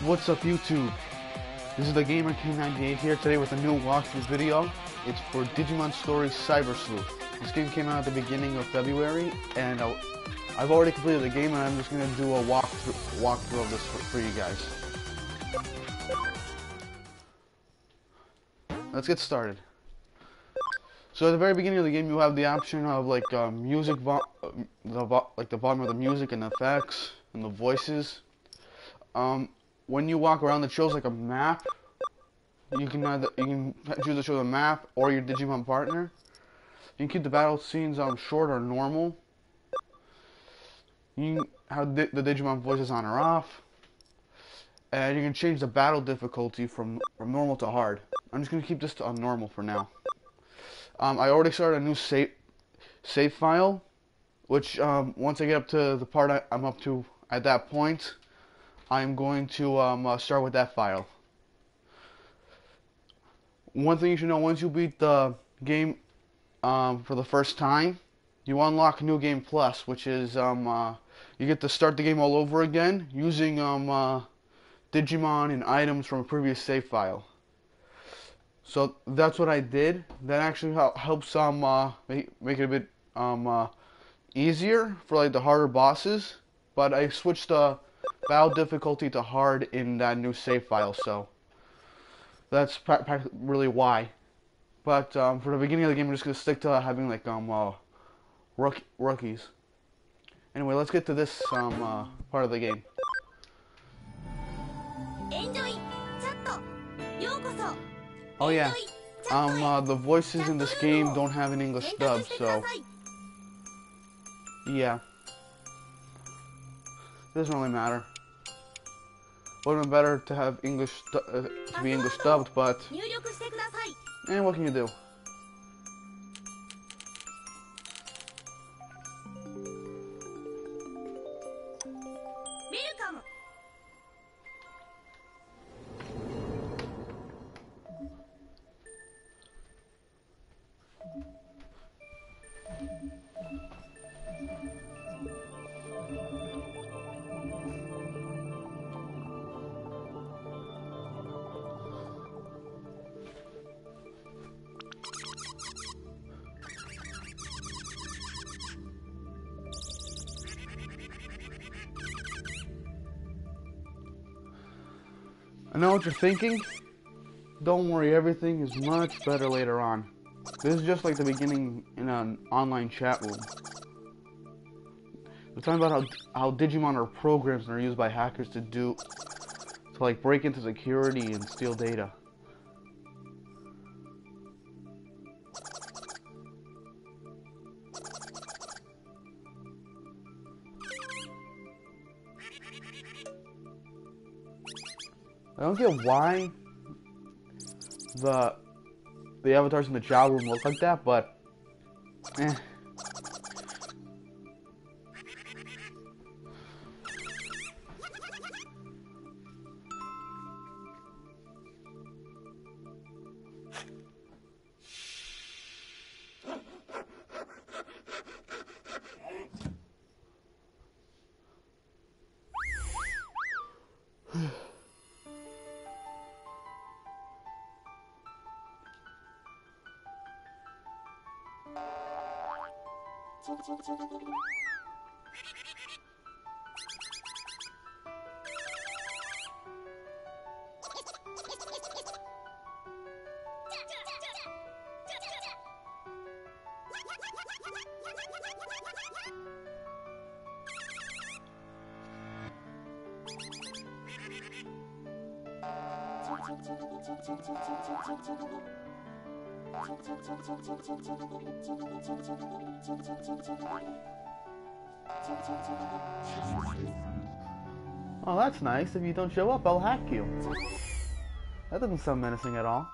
What's up YouTube? This is the Gamer King 98 here today with a new walkthrough video. It's for Digimon Story Cyber Sleuth. This game came out at the beginning of February and I've already completed the game and I'm just going to do a walkthrough of this for you guys. Let's get started. So at the very beginning of the game you have the option of like music, like the volume of the music and the effects and the voices. When you walk around, it shows like a map. You can choose to show the map or your Digimon partner. You can keep the battle scenes short or normal. You can have the Digimon voices on or off, and you can change the battle difficulty from normal to hard. I'm just gonna keep this on normal for now. I already started a new save file, which once I get up to the part I'm up to at that point, I'm going to start with that file. One thing you should know: once you beat the game for the first time, you unlock New Game Plus, which is you get to start the game all over again using Digimon and items from a previous save file. So that's what I did. That actually helps make it a bit easier for like the harder bosses. But I switched the battle difficulty to hard in that new save file, so that's really why. But for the beginning of the game, I'm just gonna stick to having like rookies. Anyway, let's get to this part of the game. Oh yeah, the voices in this game don't have an English dub, so yeah, it doesn't really matter. Would have been better to have to be English dubbed, but what can you do? I know what you're thinking. Don't worry, everything is much better later on. This is just like the beginning in an online chat room. We're talking about how Digimon are programs and are used by hackers to like break into security and steal data. I don't get why the avatars in the chat room look like that, but eh. Oh, that's nice. If you don't show up, I'll hack you. That doesn't sound menacing at all.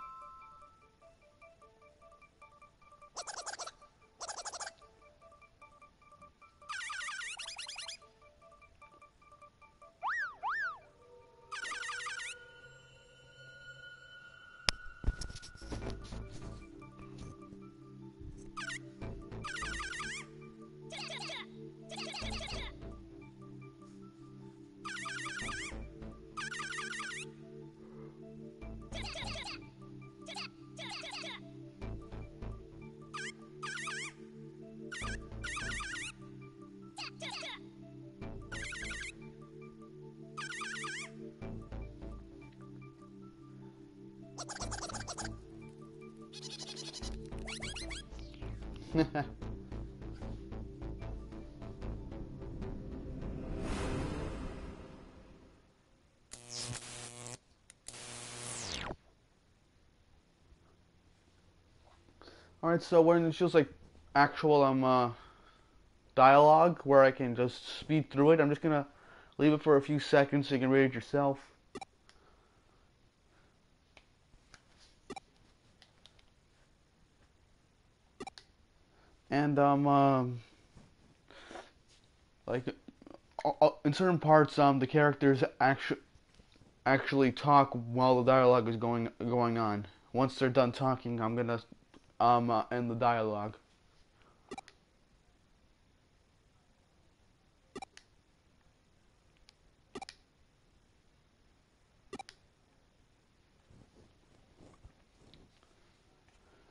Alright, so when it's just like actual dialogue where I can just speed through it, I'm just gonna leave it for a few seconds so you can read it yourself. And like in certain parts, the characters actually talk while the dialogue is going on. Once they're done talking, I'm gonna end the dialogue.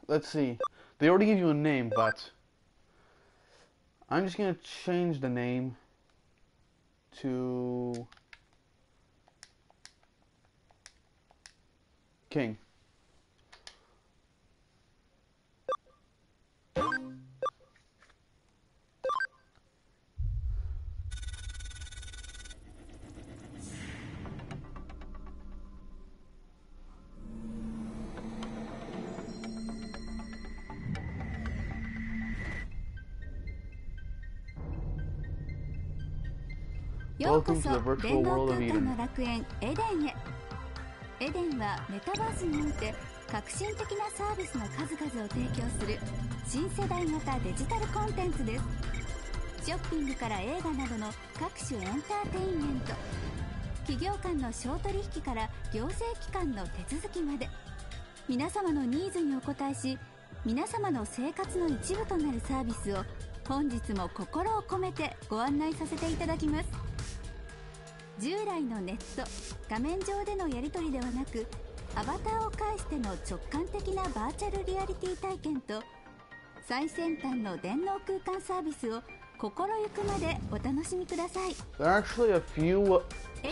Let's see. They already give you a name, but I'm just gonna change the name to King. Welcome to the virtual world of Eden. エデンはメタバースにおいて革新的なサービスの数々を提供する新世代型デジタルコンテンツです。ショッピングから映画などの各種エンターテインメント、企業間の商取引から行政機関の手続きまで、皆様のニーズにお応えし、皆様の生活の一部となるサービスを本日も心を込めてご案内させていただきます。従来のネット、画面上でのやり取りではなく、アバターを介しての直感的なバーチャルリアリティ体験と最先端の電脳空間サービスを心ゆくまでお楽しみください。 There are actually a few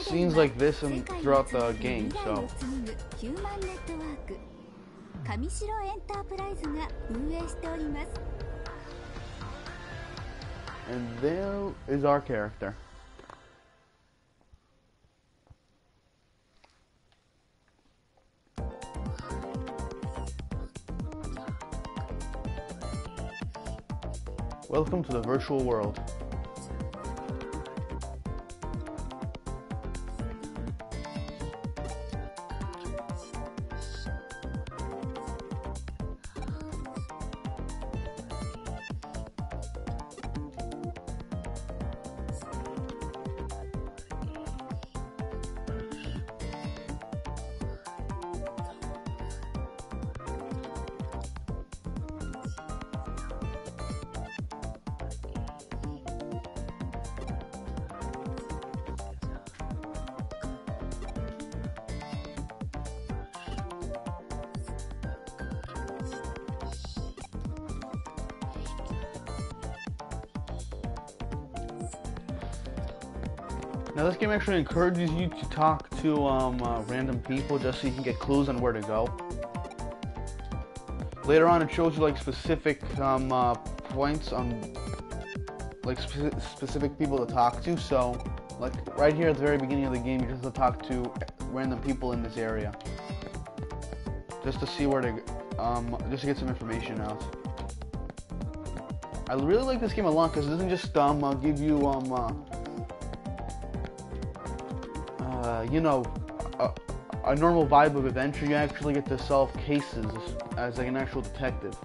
scenes like this throughout the game, so ヒューマンネットワーク上白エンタープライズが運営しております。 And there is our character. Welcome to the virtual world. Now this game actually encourages you to talk to random people just so you can get clues on where to go. Later on it shows you like specific points on like specific people to talk to, so like right here at the very beginning of the game you just have to talk to random people in this area. Just to see where to just to get some information out. I really like this game a lot because it doesn't just give you you know, a normal vibe of adventure. You actually get to solve cases as like an actual detective.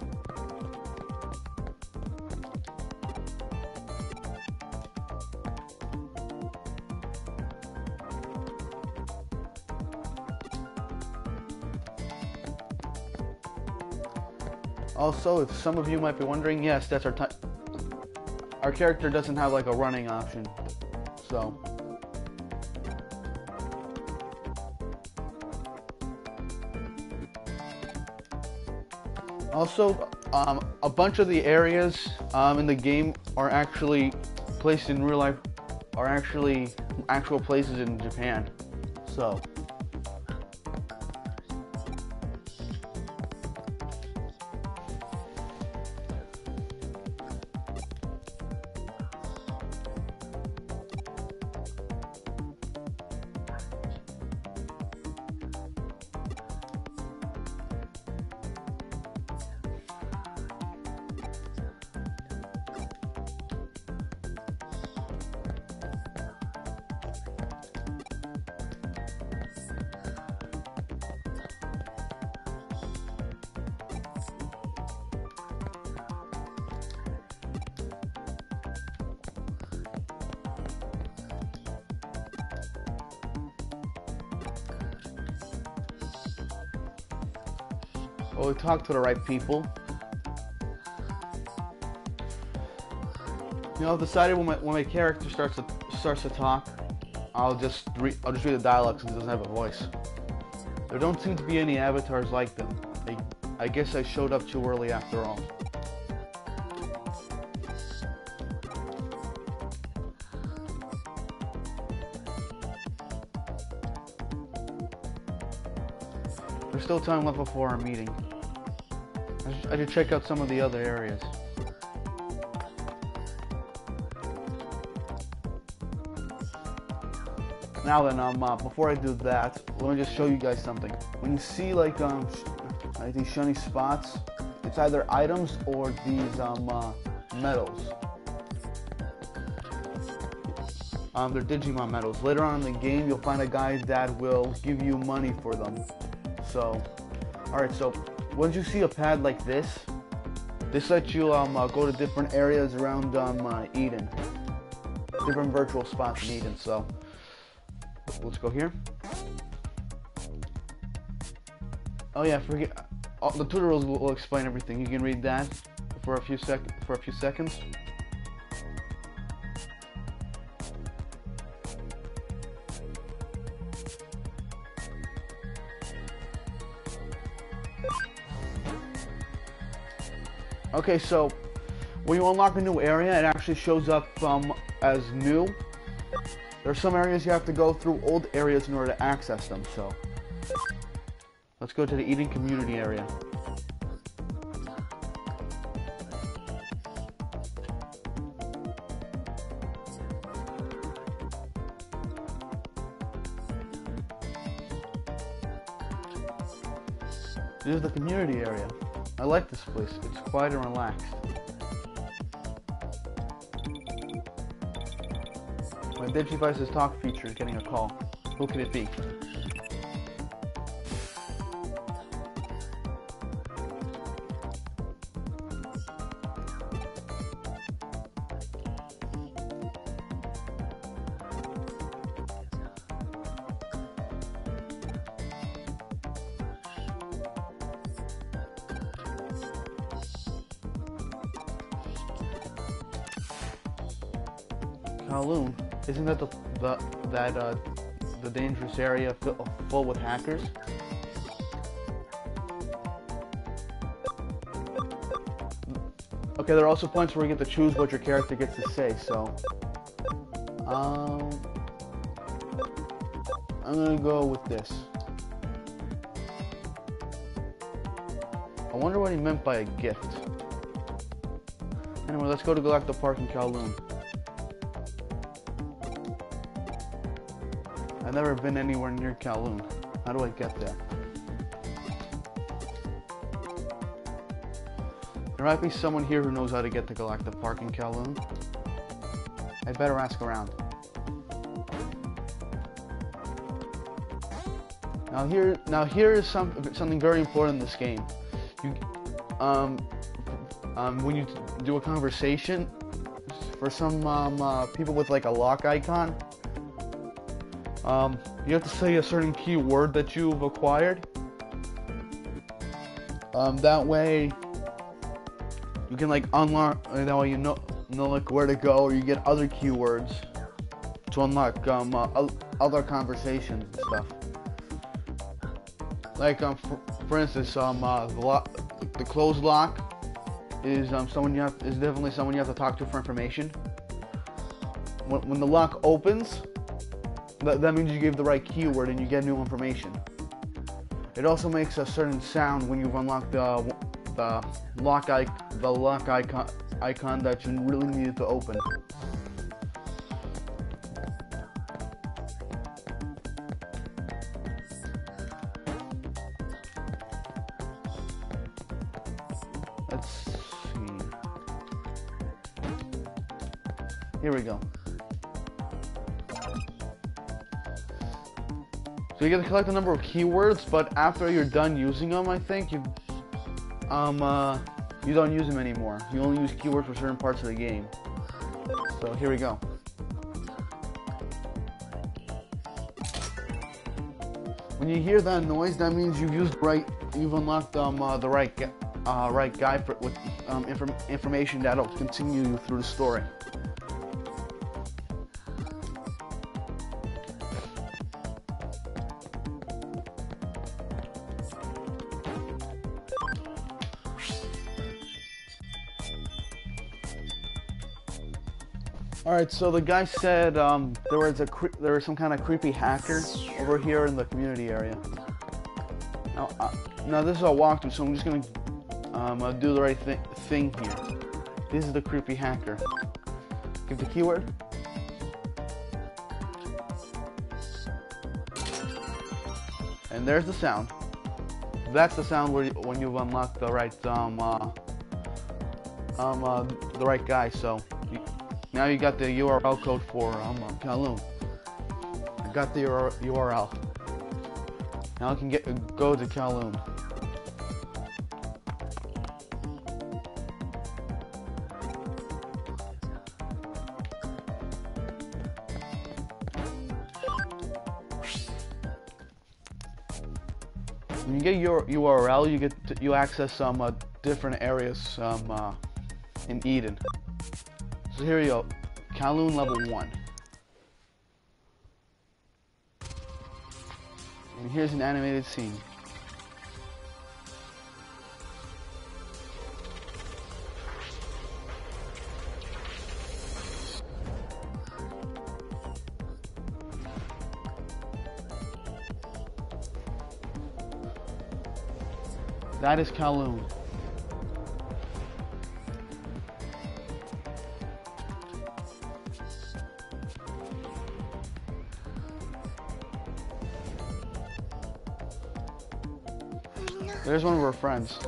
Also, if some of you might be wondering, yes, that's our character doesn't have like a running option, so. Also, a bunch of the areas in the game are actually placed in real life, are actually actual places in Japan, so. Well, we talk to the right people. You know, I've decided when my character starts to talk, I'll just read the dialogue since it doesn't have a voice. There don't seem to be any avatars like them. I guess I showed up too early after all. There's still time left before our meeting. I should check out some of the other areas. Now then, before I do that, let me just show you guys something. When you see like these shiny spots, it's either items or these medals. They're Digimon medals. Later on in the game, you'll find a guy that will give you money for them. So, alright, so once you see a pad like this lets you go to different areas around Eden. Different virtual spots in Eden, so let's go here. Oh yeah, forget the tutorials will explain everything. You can read that for a few seconds. Okay, so when you unlock a new area, it actually shows up as new. There are some areas you have to go through old areas in order to access them, so let's go to the Eden community area. This is the community area. I like this place. It's quiet and relaxed. My Digivice's talk feature is getting a call. Who could it be? Kowloon, isn't that the dangerous area full with hackers? Okay, there are also points where you get to choose what your character gets to say. So, I'm gonna go with this. I wonder what he meant by a gift. Anyway, let's go to Galactic Park in Kowloon. I've never been anywhere near Kowloon. How do I get there? There might be someone here who knows how to get to Galactic Park in Kowloon. I better ask around. Now here is something very important in this game. When you do a conversation, for some people with like a lock icon, you have to say a certain keyword that you've acquired. That way you can like unlock. That way you know like where to go, or you get other keywords to unlock other conversations and stuff. Like for instance, the closed lock is definitely someone you have to talk to for information. When the lock opens, that means you gave the right keyword and you get new information. It also makes a certain sound when you've unlocked the lock icon that you really needed to open. Let's see. Here we go. So you get to collect a number of keywords, but after you're done using them, I think you don't use them anymore. You only use keywords for certain parts of the game. So here we go. When you hear that noise, that means you've unlocked the right guy with information that'll continue you through the story. Alright, so the guy said there was some kind of creepy hacker over here in the community area. Now this is a walkthrough, so I'm just gonna do the right thing here. This is the creepy hacker. Give the keyword. And there's the sound. That's the sound when you've unlocked the right guy. So. Now you got the URL code for Kowloon. I got the URL. Now I can go to Kowloon. When you get your URL, you access some different areas in Eden. So here you go, Kowloon level 1. And here's an animated scene. That is Kowloon. There's one of our friends.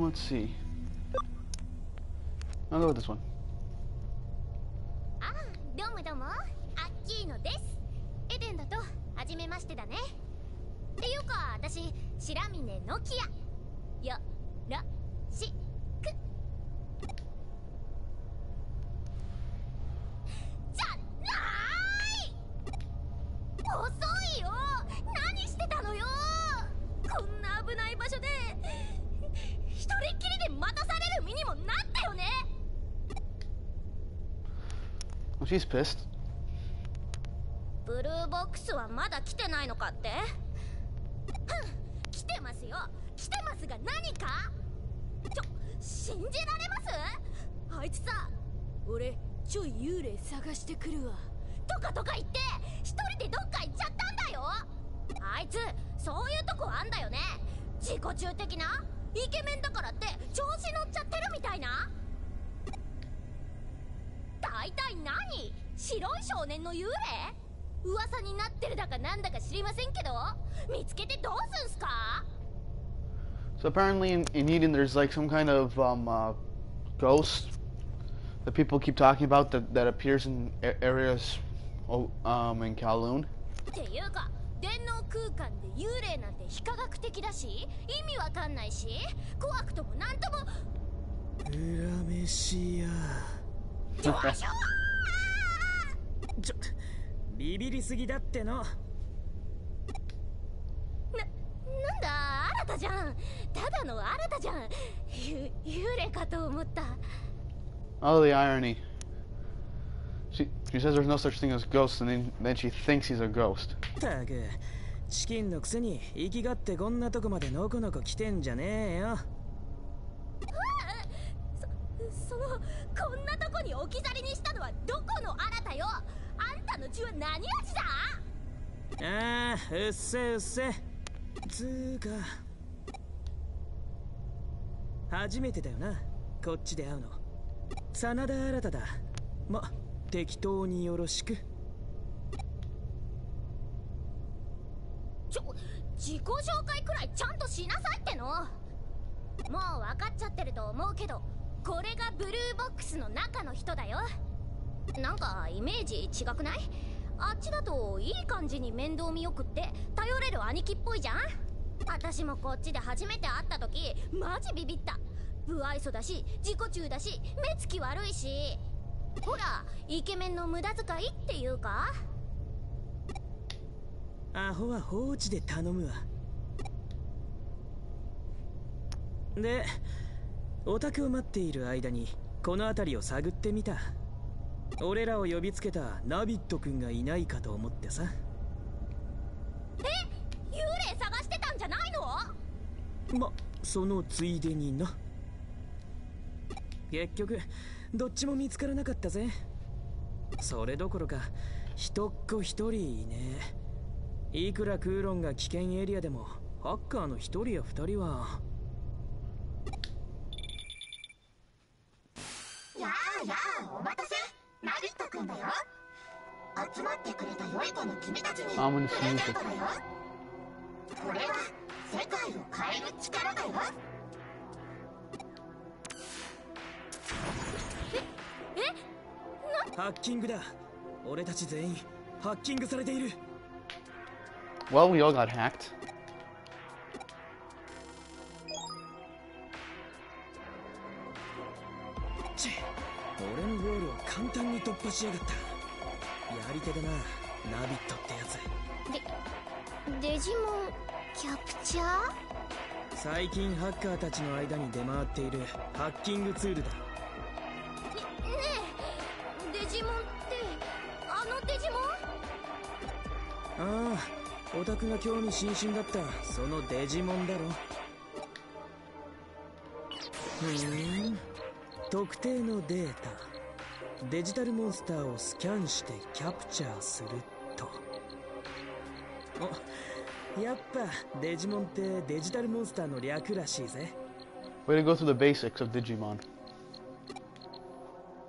Let's see. I'll go with this one. どうもどうも、アッキーノです。エデンだと初めましてだね。っていうか、私白峰ノキア。よろしく。じゃない。遅いよ。何してたのよ。こんな危ない場所で一人っきりで待たされる身にもなったよね。Well, she's pissed. ブルーボックスはまだ来てないのかって？来てますよ。来てますが何か？信じられます？あいつさ、俺ちょい幽霊探してくるわ。とか言って一人でどっか行っちゃったんだよ。あいつそういうとこあんだよね。自己中的な？イケメンだからって調子乗っちゃってるみたいな。大体何？白い少年の幽霊？噂になってるだかなんだか知りませんけど、見つけてどうすんすか？ So apparently in Eden there's like some kind of ghost that people keep talking about that appears in areas in Kowloon. っていうか、電脳空間で幽霊なんて非科学的だし、意味わかんないし、怖くともなんとも。裏飯や。ビビりすぎだっての。なんだ、新たじゃん。ただの新たじゃん。幽霊かと思った。Oh, the irony. She says there's no such thing as ghosts, and then she thinks he's a ghost. たく、チキンのくせに生きがってこんなとこまでのこのこ来てんじゃねえよ。こんなとこに置き去りにしたのはどこの新たよ。あんたの血は何味だ？ああ、うっせうっせ。つーか初めてだよな、こっちで会うの。真田新だ。ま、適当によろしく。自己紹介くらいちゃんとしなさいっての。もう分かっちゃってると思うけど、これがブルーボックスの中の人だよ。なんかイメージ違くない？あっちだといい感じに面倒見よくって頼れる兄貴っぽいじゃん。私もこっちで初めて会った時マジビビった。不愛想だし自己中だし目つき悪いし、ほらイケメンの無駄遣いっていうか。アホは放置で頼むわ。で、オタクを待っている間にこの辺りを探ってみた。俺らを呼びつけたナビット君がいないかと思ってさ。幽霊探してたんじゃないの？ま、そのついでにな。結局どっちも見つからなかったぜ。それどころか一っ子一人いねえ。いくらクーロンが危険エリアでもハッカーの一人や二人は。やあやあ、お待たせ。ナビット君だよ。集まってくれた良い子の君たちにプレゼントだよ。これは世界を変える力だよ。ハッキングだ。俺たち全員ハッキングされている。 Well, we all got hacked. チッ、俺のゴールを簡単に突破しやがった。やり手だな、ナビットってやつ。デジモンキャプチャー？最近ハッカーたちの間に出回っているハッキングツールだ。ねえ、デジモンってあのデジモン？ああ、オタクが興味津々だったそのデジモンだろ。特定のデータ、デジタルモンスターをスキャンしてキャプチャーすると。お、やっぱデジモンってデジタルモンスターの略らしいぜ。 Way to go through the basics of Digimon.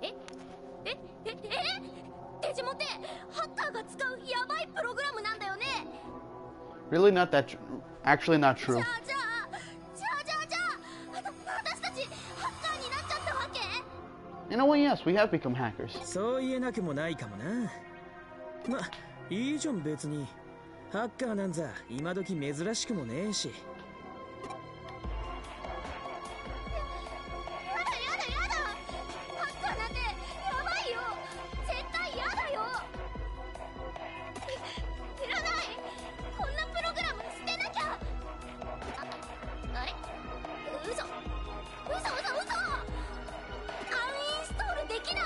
デジモンってハッカーが使うヤバいプログラムなんだよね。 Really not that actually not true. じゃあ私たちハッカーになっちゃったわけ？ In a way, yes, we have become hackers. そう言えなくもないかもな。ま、いいじゃん別に。ハッカーなんざ今時珍しくもねえし。やだハッカーなんてヤバいよ。絶対やだよ。いらない。こんなプログラム捨てなきゃ。あれ？嘘。アンインストールできない。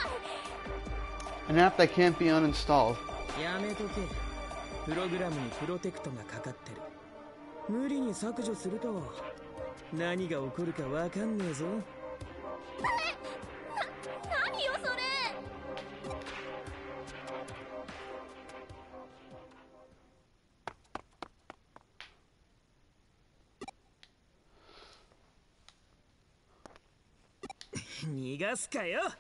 An app that can't be uninstalled. やめとけ。プログラムにプロテクトがかかってる。無理に削除すると何が起こるかわかんねえぞ。何よそれ。逃がすかよ。あら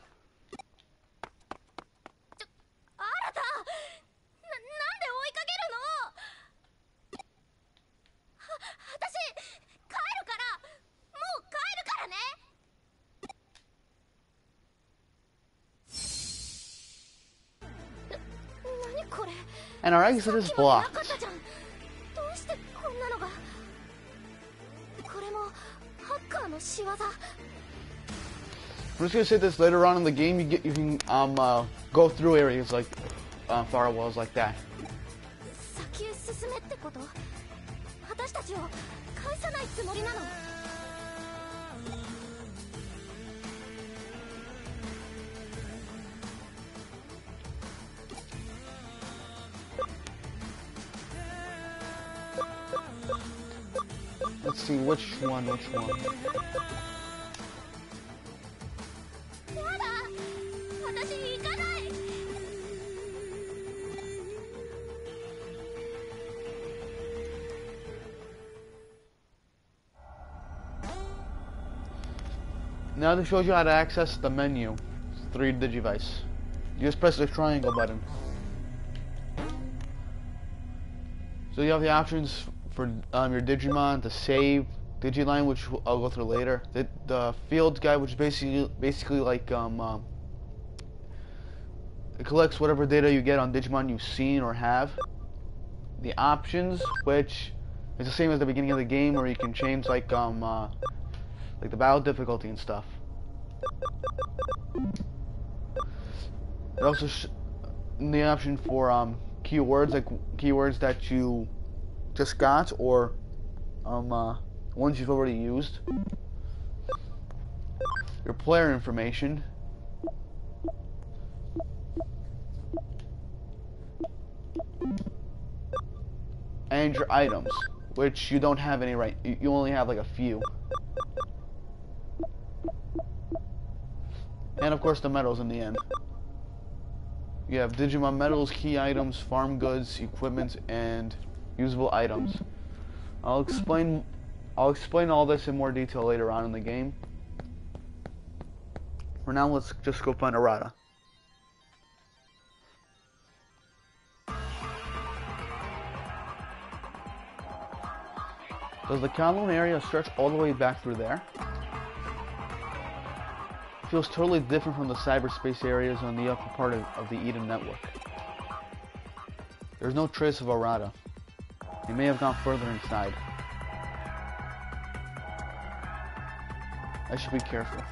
た、なんで追いかけるの？私帰るから、もう帰るからね。何これ？ And our exit is さっきまでな blocked. かったじゃん。どうしてこんなのが？これもハッカーの仕業？ I'm just gonna say this later on in the game. You can go through areas like firewalls like that. 先へ進めってこと？私たちを返さないつもりなの？ Let's see which one. やだ、私行かない。 Now this shows you how to access the menu. 3 Digivice. You just press the triangle button. So you have the options for your Digimon to save, Digiline, which I'll go through later. The field guide, which is basically like it collects whatever data you get on Digimon you've seen or have. The options, which is the same as the beginning of the game, where you can change like the battle difficulty and stuff. It also the option for keywords, like keywords that you just got or ones you've already used. Your player information. And your items, which you don't have any right. You only have like a few. And of course the medals in the end. You have Digimon medals, key items, farm goods, equipment, and usable items. I'll explain all this in more detail later on in the game. For now, let's just go find Arata. Does the Kowloon area stretch all the way back through there? It feels totally different from the cyberspace areas on the upper part of the Eden network. There's no trace of Arata. He may have gone further inside. I should be careful.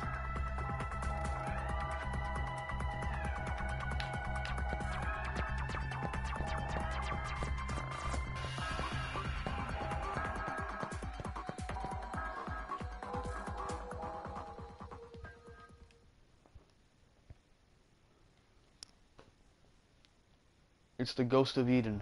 It's the ghost of Eden.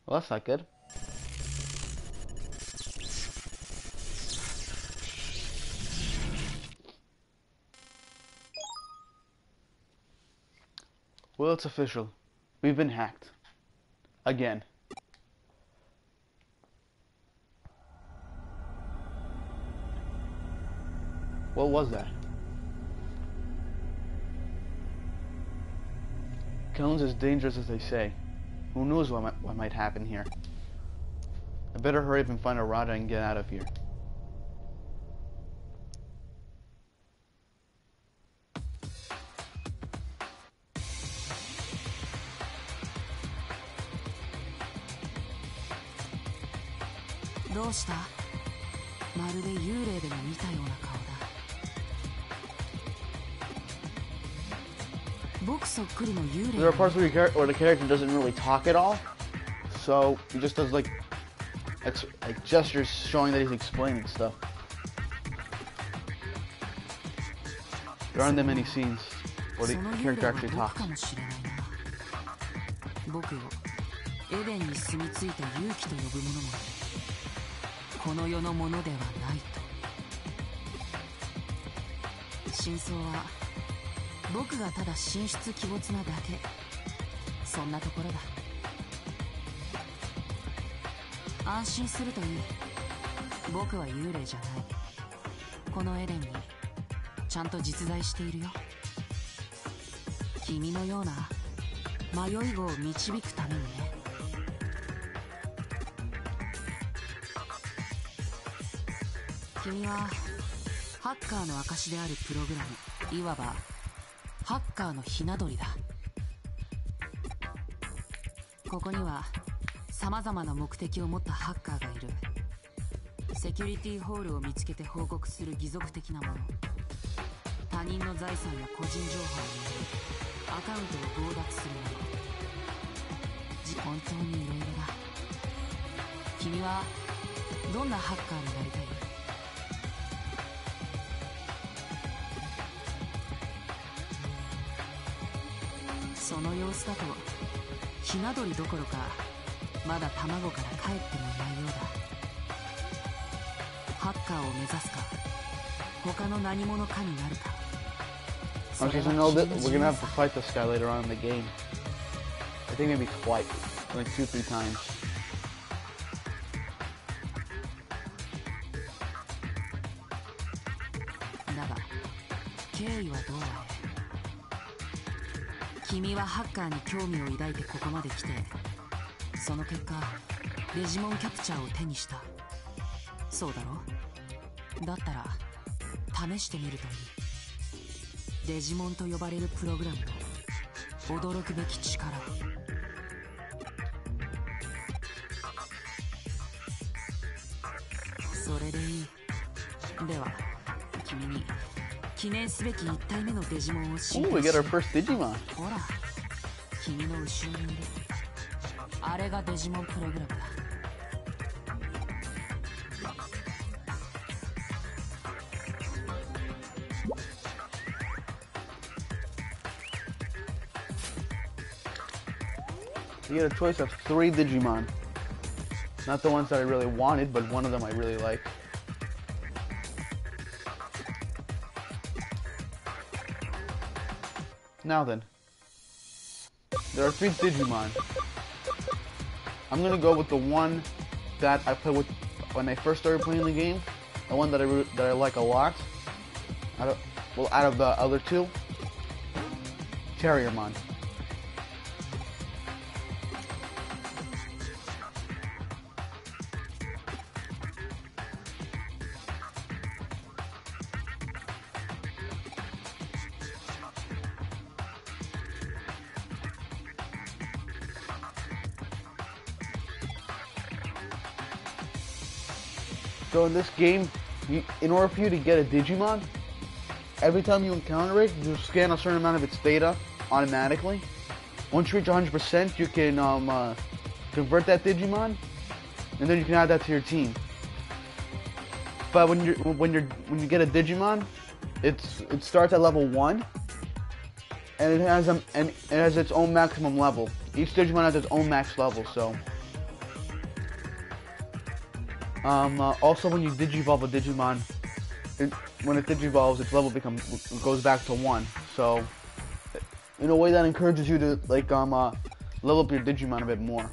Well, that's not good. Well, it's official. We've been hacked. Again. What was that? Kowloon's as dangerous as they say. Who knows what might happen here? I better hurry up and find Arata and get out of here. There are parts where the character doesn't really talk at all, so he just does like gestures showing that he's explaining stuff. There aren't that many scenes where the character actually talks. Okay, so know that we're gonna have to fight this guy later on in the game. I think maybe twice, like 2-3 times. Kimiはハッカーに興味を抱いてここまで来て、その結果デジモンキャプチャーを手にした。そうだろ？だったら試してみるといい。デジモンと呼ばれるプログラムの驚くべき力。それでいい。では君に記念すべき1体目のデジモンを進化し、 we get our first Digimon. ほら、君の後ろにいる。あれがデジモンプログラムだ。You get a choice of 3 Digimon. Not the ones that I really wanted, but one of them I really like. Now then, there are 3 Digimon. I'm gonna go with the one that I played with when I first started playing the game. The one that I like a lot. Out of the other 2, Terriermon. So in this game, in order for you to get a Digimon, every time you encounter it, you scan a certain amount of its data automatically. Once you reach 100%, you can convert that Digimon, and then you can add that to your team. But when you get a Digimon, it starts at level 1, and it has its own maximum level. Each Digimon has its own max level, so. Also, when you digivolve a Digimon, when it digivolves, its level goes back to 1. So, in a way, that encourages you to level up your Digimon a bit more.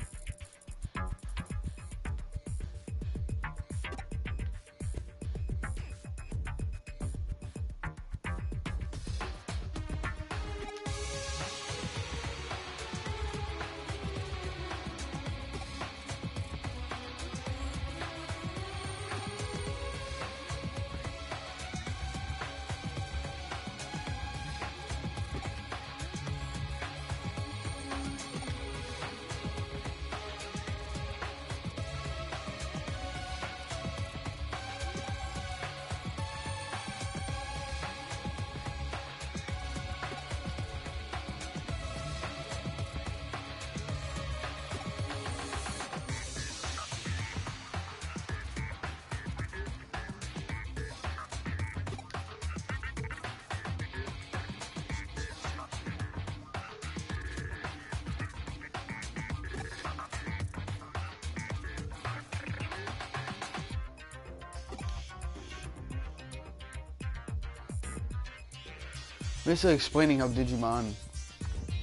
Basically explaining how Digimon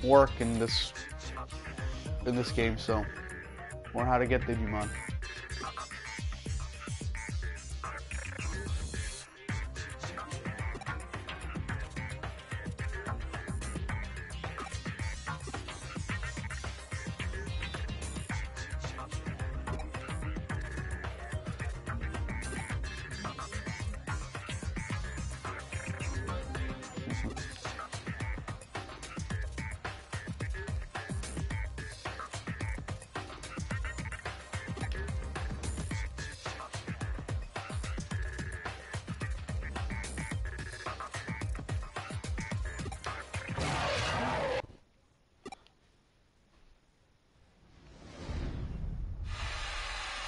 work in this game, so, or how to get Digimon.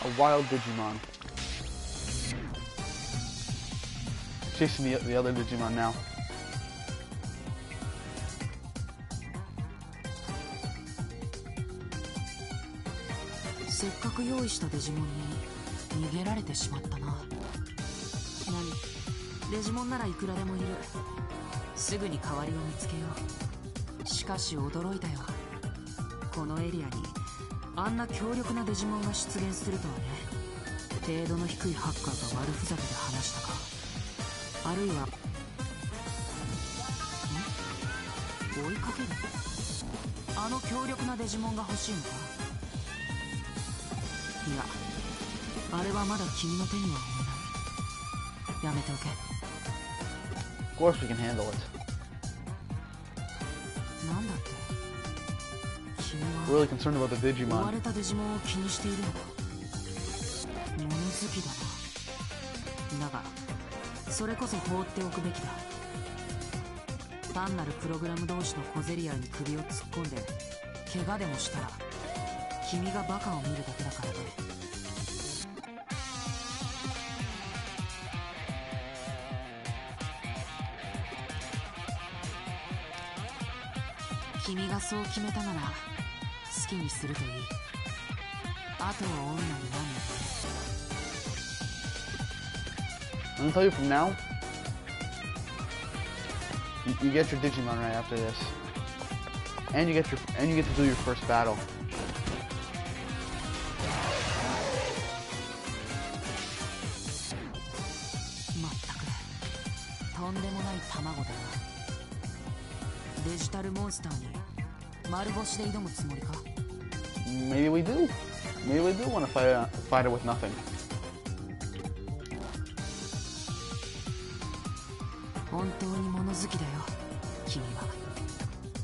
A wild Digimon. Chasing the other Digimon now. せっかく用意したデジモンに逃げられてしまったな。何？デジモンならいくらでもいる。すぐに代わりを見つけよう。しかし驚いたよ。このエリアにあんな強力なデジモンが出現するとはね。程度の低いハッカーが悪ふざけで話したか、あるいは追いかける、あの強力なデジモンが欲しいのか。いや、あれはまだ君の手には負えない。やめておけ。 Of course we can handle it. なんだって、君 We're は really concerned about the 追わ Digimon. れたデジモンを気にしているのか。物好きだな。だがそれこそ放っておくべきだ。単なるプログラム同士の小競り合いに首を突っ込んで怪我でもしたら君がバカを見るだけだからね。君がそう決めたなら好きにするといい。後を追うなりなんなり。 Let me tell you from now. You get your Digimon right after this, and you get to do your first battle. まったくとんでもない卵だな。デジタルモンスターに丸腰で挑むつもりか。 Maybe we do. Maybe we do want to fight it with nothing. 本当に物好きだよ君は。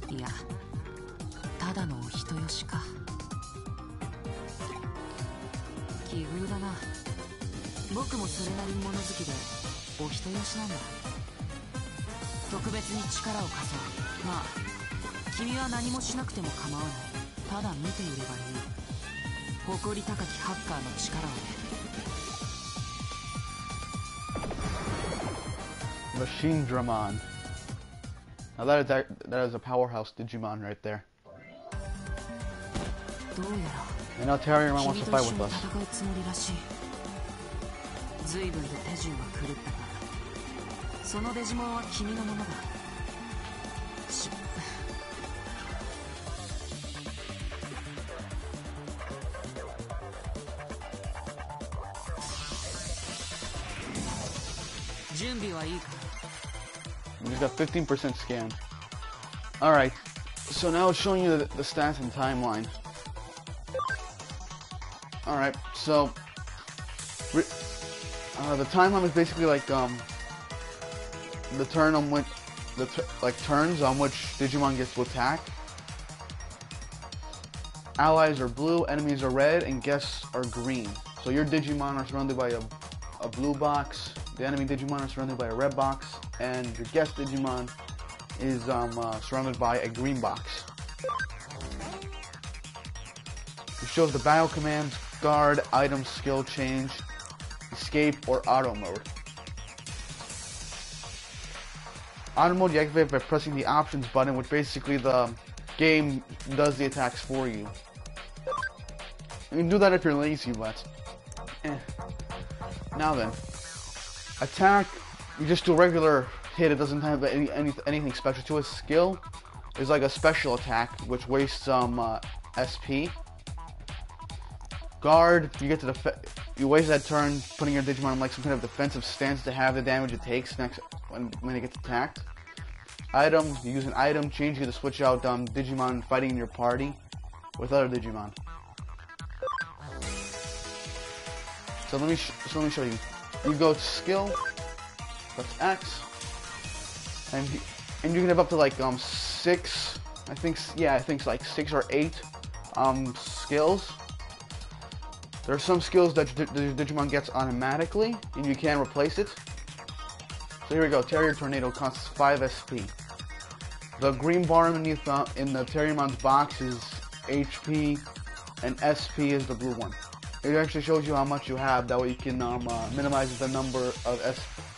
いや、ただのお人よしか。奇遇だな。僕もそれなりに物好きでお人よしなんだ。特別に力を貸そう。まあ君は何もしなくても構わない。ただ見ていればいい。誇り高きハッカーの力をね。 Machine Dramon. Now that is a powerhouse Digimon right there. どうやら And now Terriermon 君 wants と to 一 fight 緒 with に us. 戦うつもりらしい。随分と手順は狂ったが、そのデジモンは君のものだ。準備はいいか。 He's got 15% scan. Alright, so now it's showing you the stats and timeline. Alright, so the timeline is basically like the turn on which turns on which Digimon gets to attack. Allies are blue, enemies are red, and guests are green. So your Digimon are surrounded by a blue box. The enemy Digimon are surrounded by a red box, and your guest Digimon is surrounded by a green box. It shows the battle commands, guard, item, skill change, escape, or auto mode. Auto mode you activate by pressing the options button, which basically the game does the attacks for you. You can do that if you're lazy, but Now then. Attack, you just do a regular hit, it doesn't have anything special to it. Skill is like a special attack, which wastes SP. Guard, you get to you waste that turn putting your Digimon in like some kind of defensive stance to have the damage it takes next when it gets attacked. Item, you use an item change you to switch out Digimon fighting in your party with other Digimon. So let me show you. You go to skill, that's X, and you can have up to like 6, I think it's like 6 or 8 skills. There are some skills that the Digimon gets automatically, and you can replace it. So here we go. Terrier Tornado costs 5 SP. The green bar underneath in the Terriermon's box is HP, and SP is the blue one. It actually shows you how much you have, that way you can minimize the number of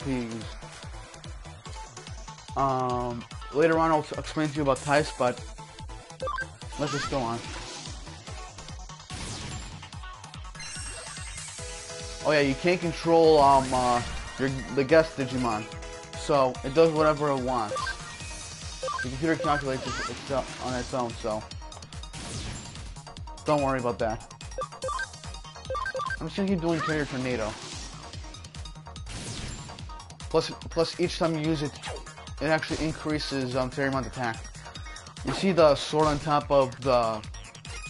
SPs. Later on I'll explain to you about types, but let's just go on. Oh yeah, you can't control the guest Digimon, so it does whatever it wants. The computer calculates it on its own, so Don't worry about that. I'm just gonna keep doing Carrier Tornado. Plus each time you use it, it actually increases Terrimon's attack. You see the sword on top of the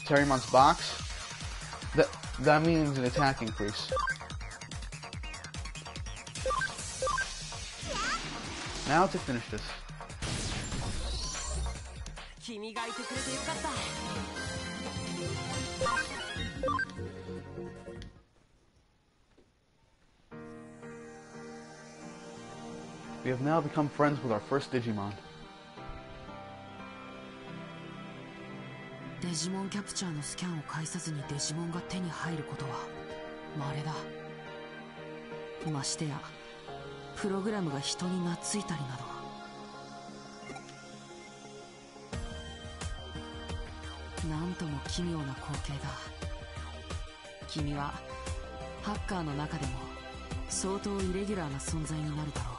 Terrimon's box? That means an attack increase. Now to finish this. We have now become friends with our first Digimon. デジモンキャプチャーのスキャンを介さずにデジモンが手に入ることは稀だ。ましてやプログラムが人に懐いたりなど。なんとも奇妙な光景だ。君はハッカーの中でも相当イレギュラーな存在になるだろう。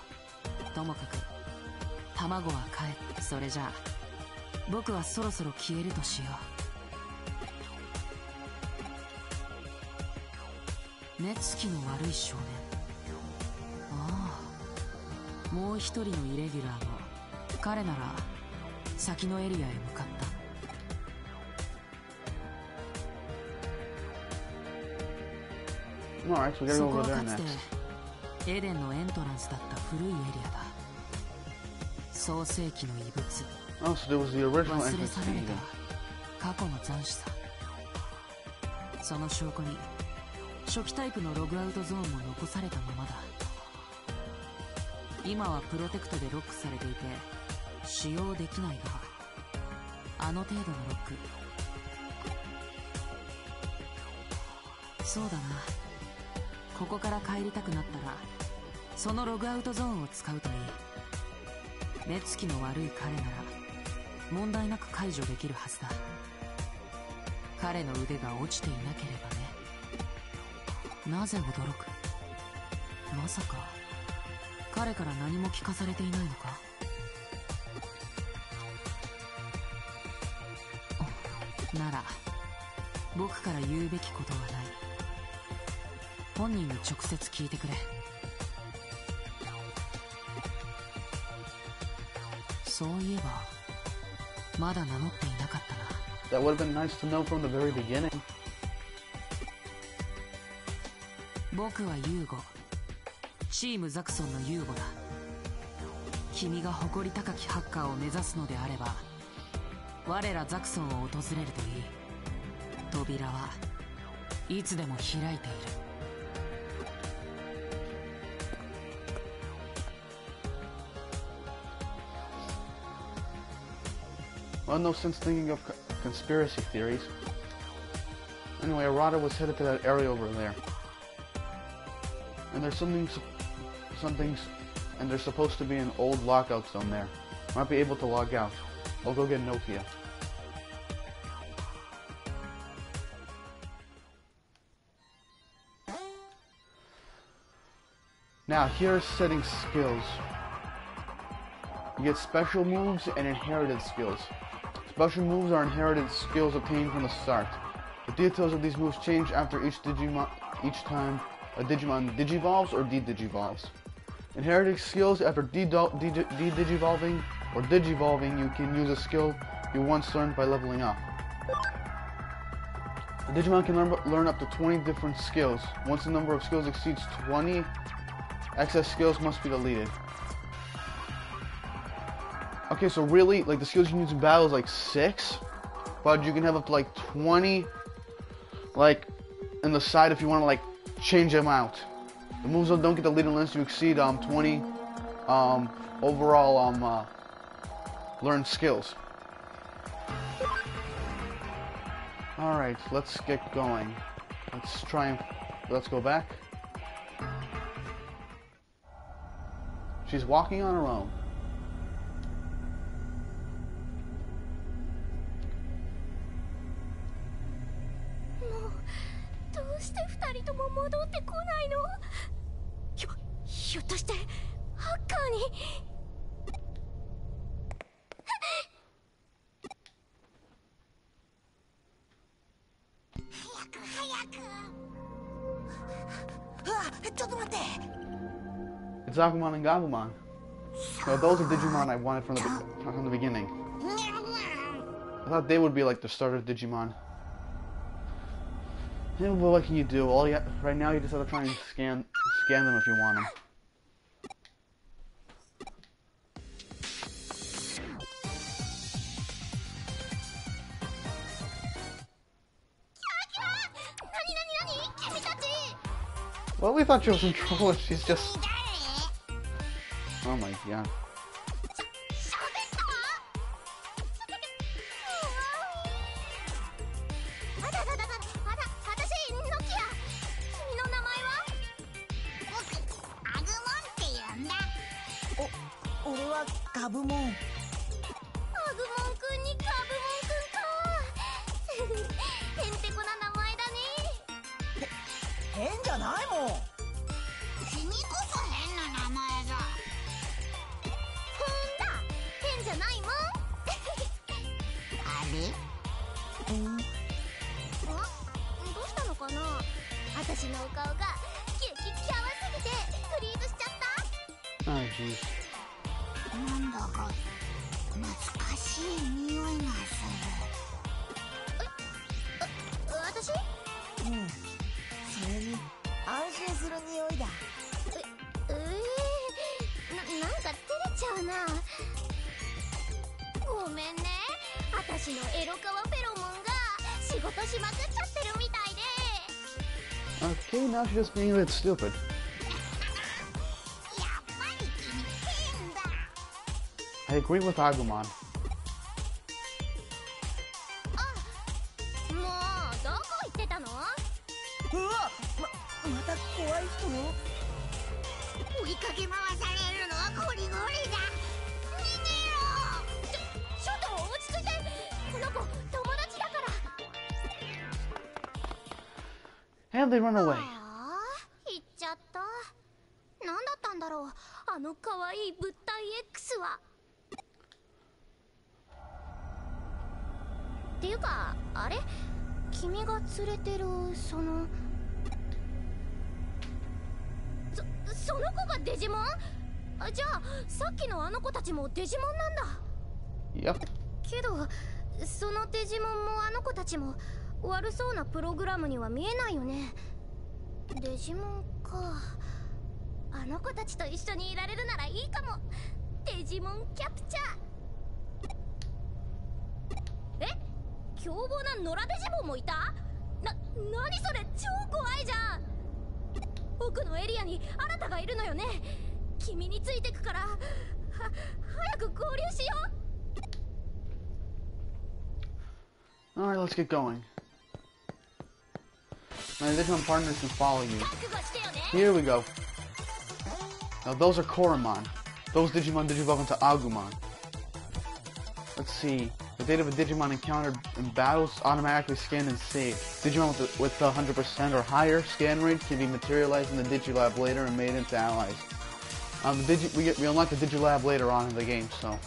ともかく卵は帰って、それじゃあ僕はそろそろ消えるとしよう。目つきの悪い少年。ああ、もう一人のイレギュラーも彼なら先のエリアへ向かった。Alright, so we gotta そ go こ over は there かつ next. てエデンのエントランスだった古いエリアだ。創世紀の遺物。 Oh, so there was the original 忘れ entrance 去 to られ Eden. た過去の残滓さ。その証拠に初期タイプのログアウトゾーンも残されたままだ。今はプロテクトでロックされていて使用できないが、あの程度のロック。そうだな、ここから帰りたくなったらそのログアウトゾーンを使うといい。目つきの悪い彼なら問題なく解除できるはずだ。彼の腕が落ちていなければね。なぜ驚く？まさか彼から何も聞かされていないのか？なら僕から言うべきことはない。本人に直接聞いてくれ。そういえばまだ名乗っていなかったな。 That would have been nice to know from the very beginning. 僕はユーゴ、チームザクソンのユーゴだ。君が誇り高きハッカーを目指すのであれば我らザクソンを訪れるといい。扉はいつでも開いている。Well, no sense thinking of conspiracy theories. Anyway, Arata was headed to that area over there. And there's and there's supposed to be an old lockout zone there. Might be able to log out. I'll go get Nokia. Now, here's setting skills. You get special moves and inherited skills. Special moves are inherited skills obtained from the start. The details of these moves change after each time a Digimon digivolves or de-digivolves. Inherited skills after de-digivolving or digivolving, you can use a skill you once learned by leveling up. A Digimon can learn up to 20 different skills. Once the number of skills exceeds 20, excess skills must be deleted. Okay, so really, like, the skills you can use in battle is like 6, but you can have up to like 20, like, in the side if you want to, like, change them out. The moves don't get deleted unless you exceed 20 overall learned skills. Alright, let's get going. Let's go back. She's walking on her own. どうして二人とも戻ってこないの？ひょっとしてハッカーに。ちょっと待って。 It's Agumon and Gabumon. So those are Digimon I wanted from the beginning. I thought they would be like the starter Digimon. Yeah, but what can you do? Right now you just have to try and scan them if you want them. Well, we thought she was in trouble. She's just. Oh my god. Oh jeez. なんだか懐かしい匂いがする。私？うん。それに安心する匂いだ。なんか照れちゃうな。ごめんね。私のエロカワフェロモンが仕事しまくっちゃってるみたいで。Okay, now she's just being a bit stupid. I agree with Agumon. もうどこ行ってたの？うわ、また怖い人？追いかけ回されるのはゴリゴリだ。逃げろ。ちょっと落ち着いて。この子友達だから。And they run away. 行っちゃった。何だったんだろう、あの可愛い物体 X は。っていうか、あれ？君が連れてるその子がデジモン？じゃあさっきのあの子たちもデジモンなんだ。Yep. けどそのデジモンもあの子たちも悪そうなプログラムには見えないよね。デジモンか。あの子たちと一緒にいられるならいいかも。デジモンキャプチャー。凶暴な野良デジモンもいた？何それ、超怖いじゃん。奥のエリアにあなたがいるのよね。君についてくから早く合流しよう。Alright, let's get going. My Digimon partners can follow you. Here we go. Now those are Koromon. Those Digimon digivolve into Agumon. Let's see. The data of a Digimon encountered in battles automatically scanned and saved. Digimon with the 100% or higher scan rate can be materialized in the Digilab later and made into allies. We unlock the Digilab later on in the game, so.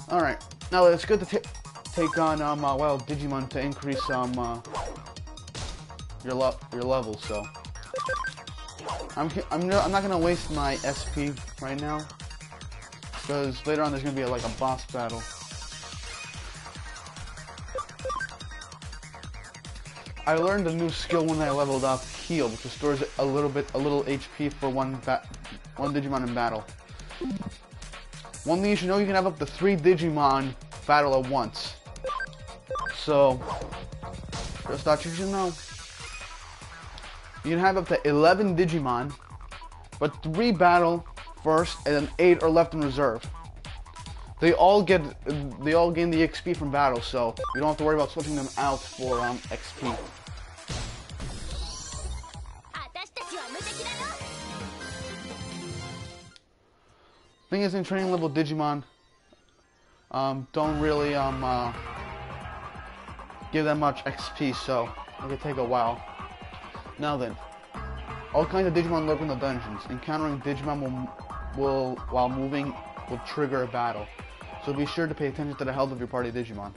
Alright, now it's good to take on wild Digimon to increase your levels, so. I'm not gonna waste my SP right now, because later on there's gonna be like a boss battle. I learned a new skill when I leveled up, Heal, which restores a little HP for one Digimon in battle. One thing you should know, you can have up to 3 Digimon battle at once. So, just thought you should know. You can have up to 11 Digimon, but 3 battle first, and then 8 are left in reserve. They all gain the XP from battle, so you don't have to worry about switching them out for XP. Thing is, in training level Digimon, don't really give them much XP, so it can take a while. Now then, all kinds of Digimon lurk in the dungeons. Encountering Digimon while moving will trigger a battle, so be sure to pay attention to the health of your party Digimon.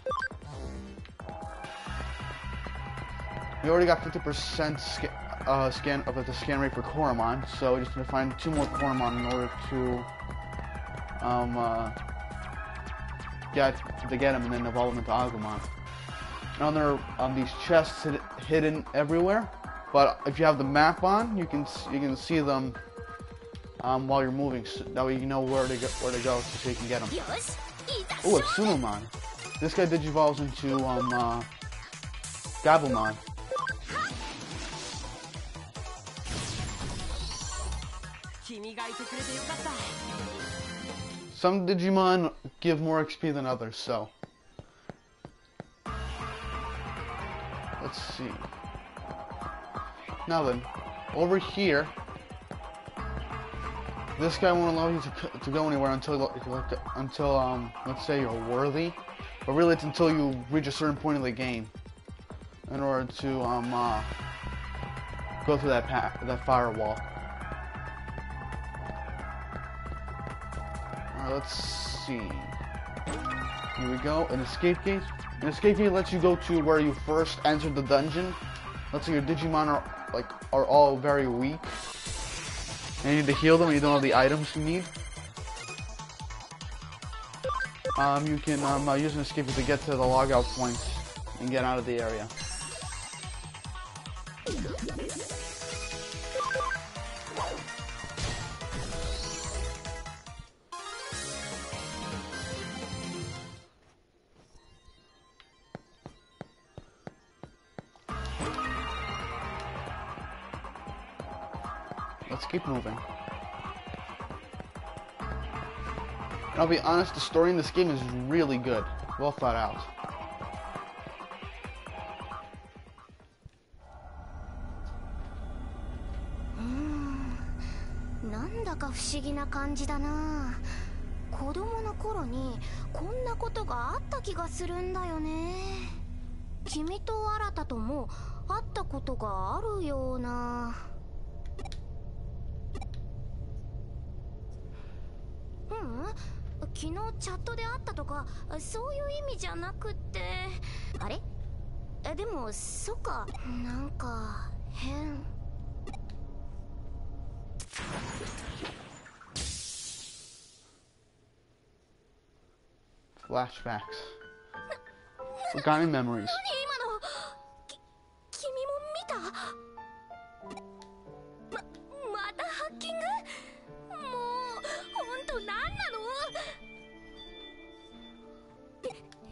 We already got 50% scan of the scan rate for Koromon, so we just need to find 2 more Koromon in order to get him and then evolve him into Agumon. Now there are these chests hidden everywhere, but if you have the map on, you can see them while you're moving. So that way you know where to go so you can get them. Oh, it's Sunumon. This guy digivolves into Gabumon. Some Digimon give more XP than others, so let's see. Now then, over here, this guy won't allow you to go anywhere until let's say you're worthy, but really it's until you reach a certain point in the game in order to go through that firewall. Alright, let's see. Here we go. An escape gate. An escape gate lets you go to where you first entered the dungeon. Let's say your Digimon are all very weak, and you need to heal them and you don't have the items you need. You can use an escape gate to get to the logout points and get out of the area. Let's keep moving. And I'll be honest, the story in this game is really good. Well thought out. Nandaか不思議な感じだな。子供の頃にこんなことがあった気がするんだよね。君と新とも会ったことがあるような。昨日チャットで会ったとかそういう意味じゃなくて、あれ？でもそっか、なんか変。Flashbacks. Forgotten memories. 何今の？君も見た？またハッキング？もう本当何なの？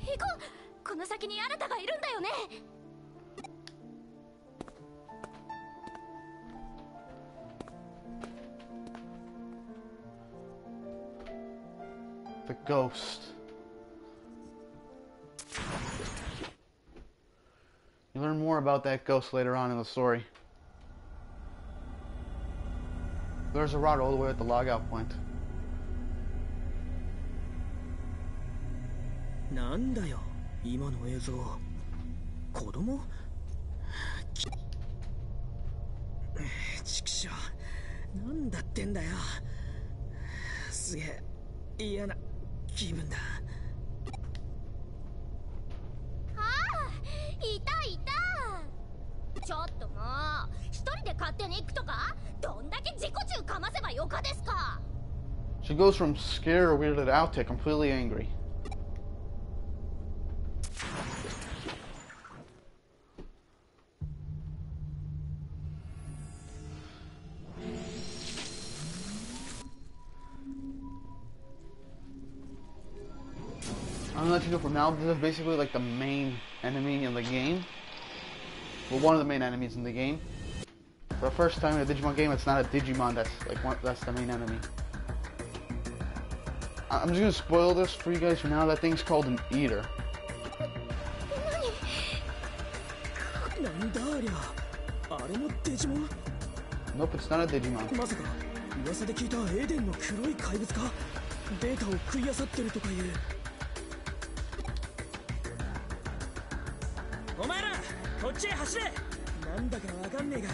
行こう。この先に新がいるんだよね。The ghost. You learn more about that ghost later on in the story. There's a route all the way at the logout point. なんだよ今の映像。子供？ちくしょう、なんだってんだよ。すげえ嫌な気分だ。ああ、いたいた。ちょっともう一人で勝手に行くとか、どんだけ自己中かませばよかですか。 She goes from scared or weirded out to completely angry. I'm gonna let you know from now, this is basically like the main enemy in the game. Well, one of the main enemies in the game. For the first time in a Digimon game, it's not a Digimon that's the main enemy. I'm just gonna spoil this for you guys for now. That thing's called an eater. なんだありゃ。あれもデジモン？ Nope, it's not a Digimon. まさか噂で聞いたエデンの黒い怪物か？データを食い漁ってるとかいう。お前らこっちへ走れ。なんだかわかんねえが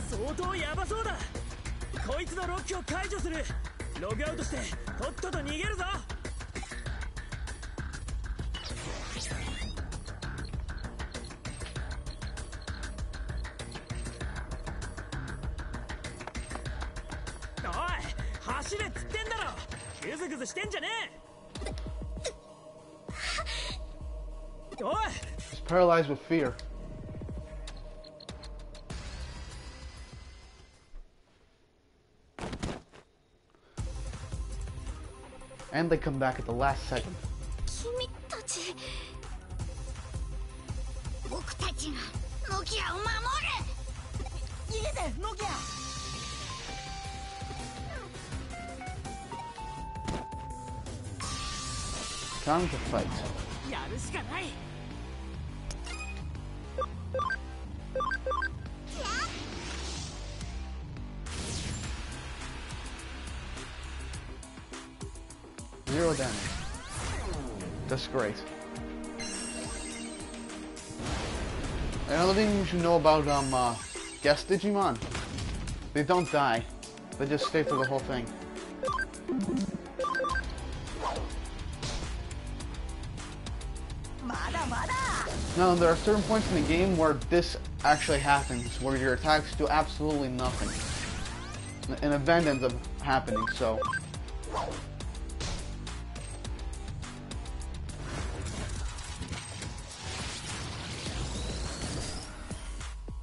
相当ヤバそうだ。こいつのロックを解除する。ログアウトしてとっとと逃げるぞ。走れっつってんだろ。グズグズしてんじゃねえ。おい He's paralyzed with fear. And they come back at the last second. 君たち、僕たちがノキアを守る。逃げてノキア。Time to fight. やるしかない。Zero damage. That's great. Another thing you should know about guest Digimon. They don't die. They just stay through the whole thing. Now, there are certain points in the game where this actually happens, where your attacks do absolutely nothing. An event ends up happening, so...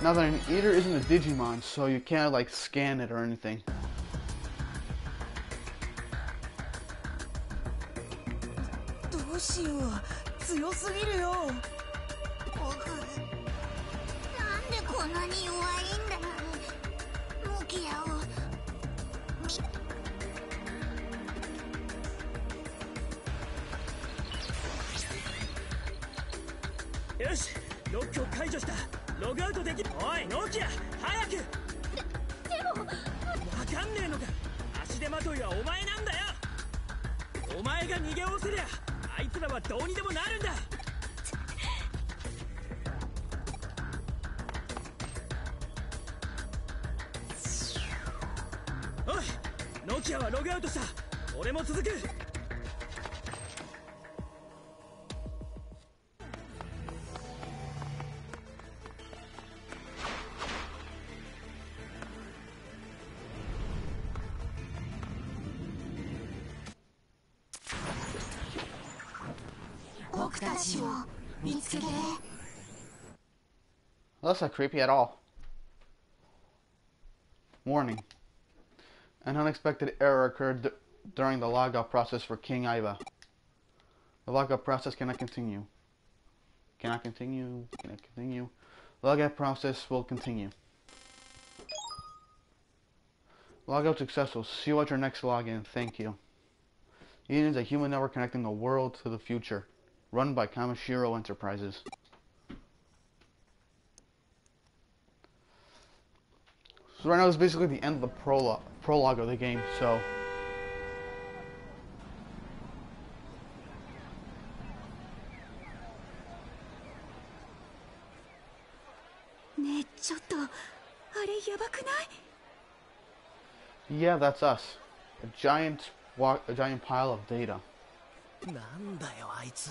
Now that an eater isn't a Digimon, so you can't like scan it or anything. どうしよう、強すぎるよ。僕、なんでこんなに弱いんだ。ノキアをよし、ロックを解除した。ログアウトできる。おいノキア、早く。でもわかんねえのか。足手まといはお前なんだよ。お前が逃げおおせりゃあいつらはどうにでもなるんだ。おいノキアはログアウトした。俺も続く。僕たちを見つけて。 Well, that's not creepy at all. Warning. An unexpected error occurred during the logout process for King Iva. The logout process cannot continue. Cannot continue. Cannot continue. Logout process will continue. Logout successful. See you at your next login. Thank you. Eden is a human network connecting the world to the future. Run by Kamashiro Enterprises. So right now is basically the end of the prologue of the game, so... ねえちょっとあれやばくない？ Yeah, that's us. A giant pile of data. なんだよあいつ、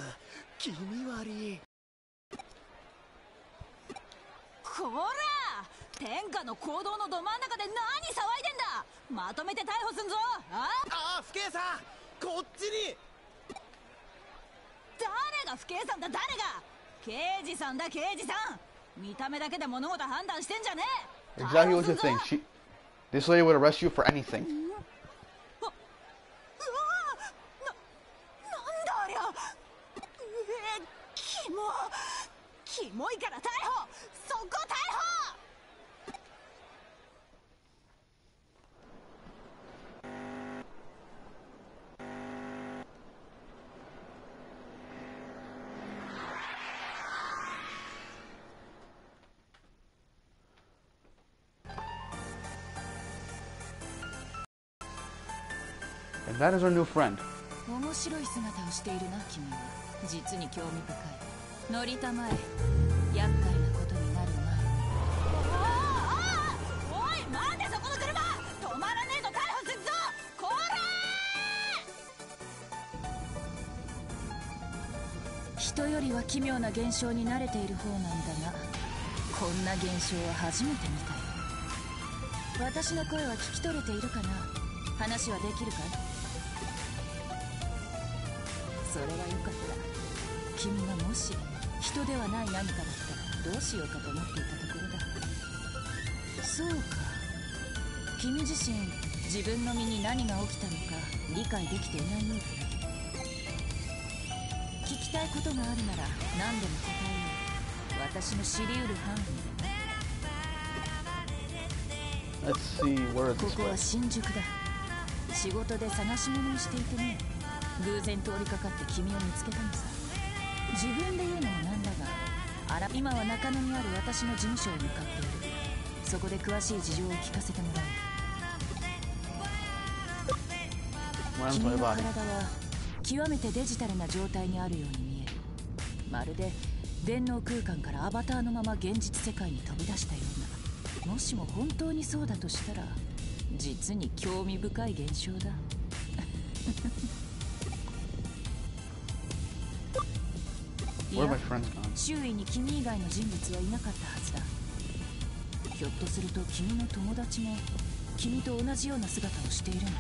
気味悪い。こら天下の行動のど真ん中で何騒いでんだ。まとめて逮捕すんぞ。あああ、不敬さんこっちに。誰が不敬さんだ。誰が刑事さんだ。刑事さん見た目だけで物事判断してんじゃねえ。 Exactly what you think. This lady would arrest you for anything. なんだありゃ。キモいから逮捕。そこ逮捕。 And that is our new friend. 面白い姿をしているな君は。実に興味深い。乗りたまえ。厄介なことになる前に。おい待てそこの車。止まらねえと逮捕するぞ。こら人よりは奇妙な現象に慣れている方なんだが、こんな現象は初めて見たよ。私の声は聞き取れているかな。話はできるかい？それはよかった。君がもし人ではない何かだったらどうしようかと思っていたところだ。そうか、君自身自分の身に何が起きたのか理解できていないようだな。聞きたいことがあるなら何でも答えよう。私の知りうる範囲で。 Let's see where こ it's こは at. 新宿だ。仕事で探し物をしていてね、偶然通りかかって君を見つけたのさ。自分で言うのもなんだが、今は中野にある私の事務所へ向かっている。そこで詳しい事情を聞かせてもらう。 Went 君 onto の my 体 body. は極めてデジタルな状態にあるように見える。まるで電脳空間からアバターのまま現実世界に飛び出したような。もしも本当にそうだとしたら実に興味深い現象だ。い Where are や my friends gone? 周囲に君以外の人物はいなかったはずだ。ひょっとすると君の友達も君と同じような姿をしているのか。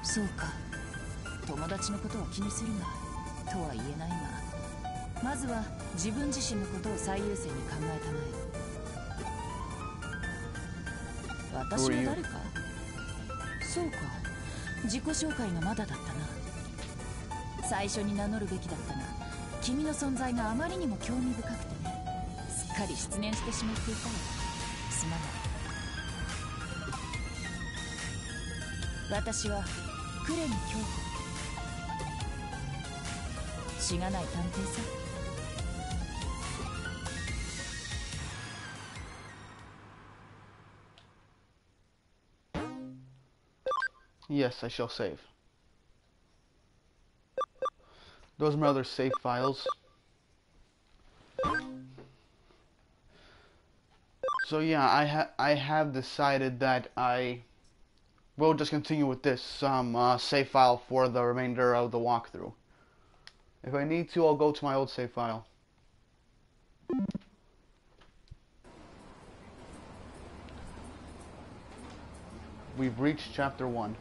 そうか、友達のことは気にするなとは言えないが、まずは自分自身のことを最優先に考えたまえ。私は誰か？そうか、自己紹介がまだだったな。最初に名乗るべきだったが、君の存在があまりにも興味深くてね、すっかり失念してしまっていたよ。すまない。私は呉に京子、しがない探偵さ。Yes, I shall save. Those are my other save files. So yeah, I have decided that I will just continue with this save file for the remainder of the walkthrough. If I need to, I'll go to my old save file. We've reached chapter 1.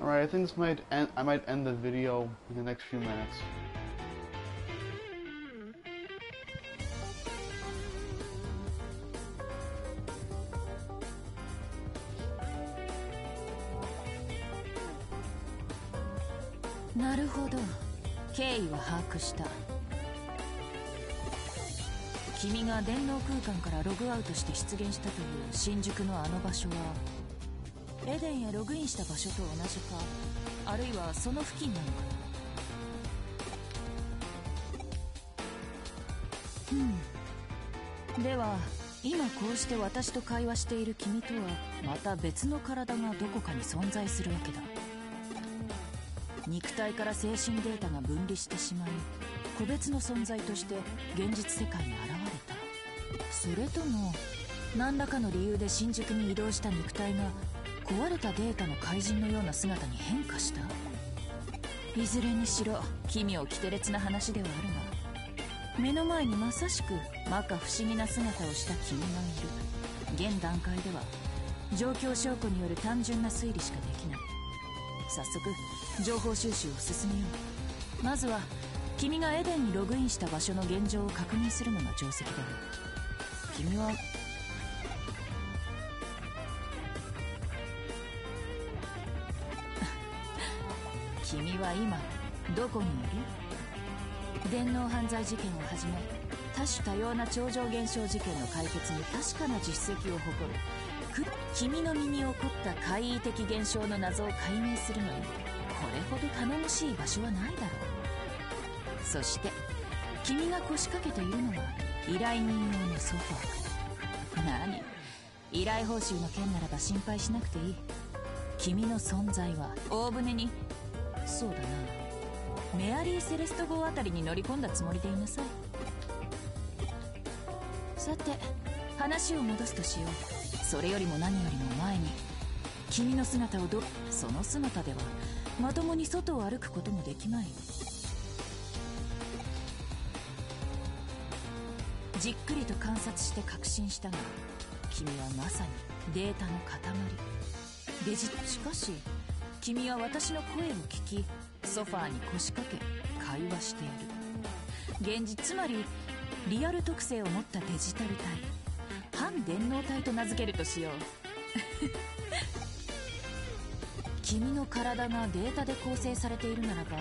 Alright, I think this might end, I might end the video in the next few minutes. Naるほど、経緯は把握した。君が電脳空間からログアウトして出現したという新宿のあの場所はエデンへログインした場所と同じか、あるいはその付近なのかな。では今こうして私と会話している君とはまた別の体がどこかに存在するわけだ。肉体から精神データが分離してしまい、個別の存在として現実世界に現れた。それとも何らかの理由で新宿に移動した肉体が壊れたデータの怪人のような姿に変化した。いずれにしろ奇妙奇天烈な話ではあるが、目の前にまさしく摩訶不思議な姿をした君がいる。現段階では状況証拠による単純な推理しかできない。早速情報収集を進めよう。まずは君がエデンにログインした場所の現状を確認するのが定石だろう。君は君は今どこにいる？電脳犯罪事件をはじめ多種多様な超常現象事件の解決に確かな実績を誇る君の身に起こった怪異的現象の謎を解明するのにこれほど頼もしい場所はないだろう。そして君が腰掛けているのは依頼人用のソファー。何、依頼報酬の件ならば心配しなくていい。君の存在は大船に、そうだな、メアリー・セレスト号あたりに乗り込んだつもりでいなさい。さて話を戻すとしよう。それよりも何よりも前に君の姿をその姿ではまともに外を歩くこともできまい。じっくりと観察して確信したが、君はまさにデータの塊。しかし君は私の声を聞き、ソファーに腰掛け会話している。現実、つまりリアル特性を持ったデジタル体、反電脳体と名付けるとしよう。君の体がデータで構成されているならば、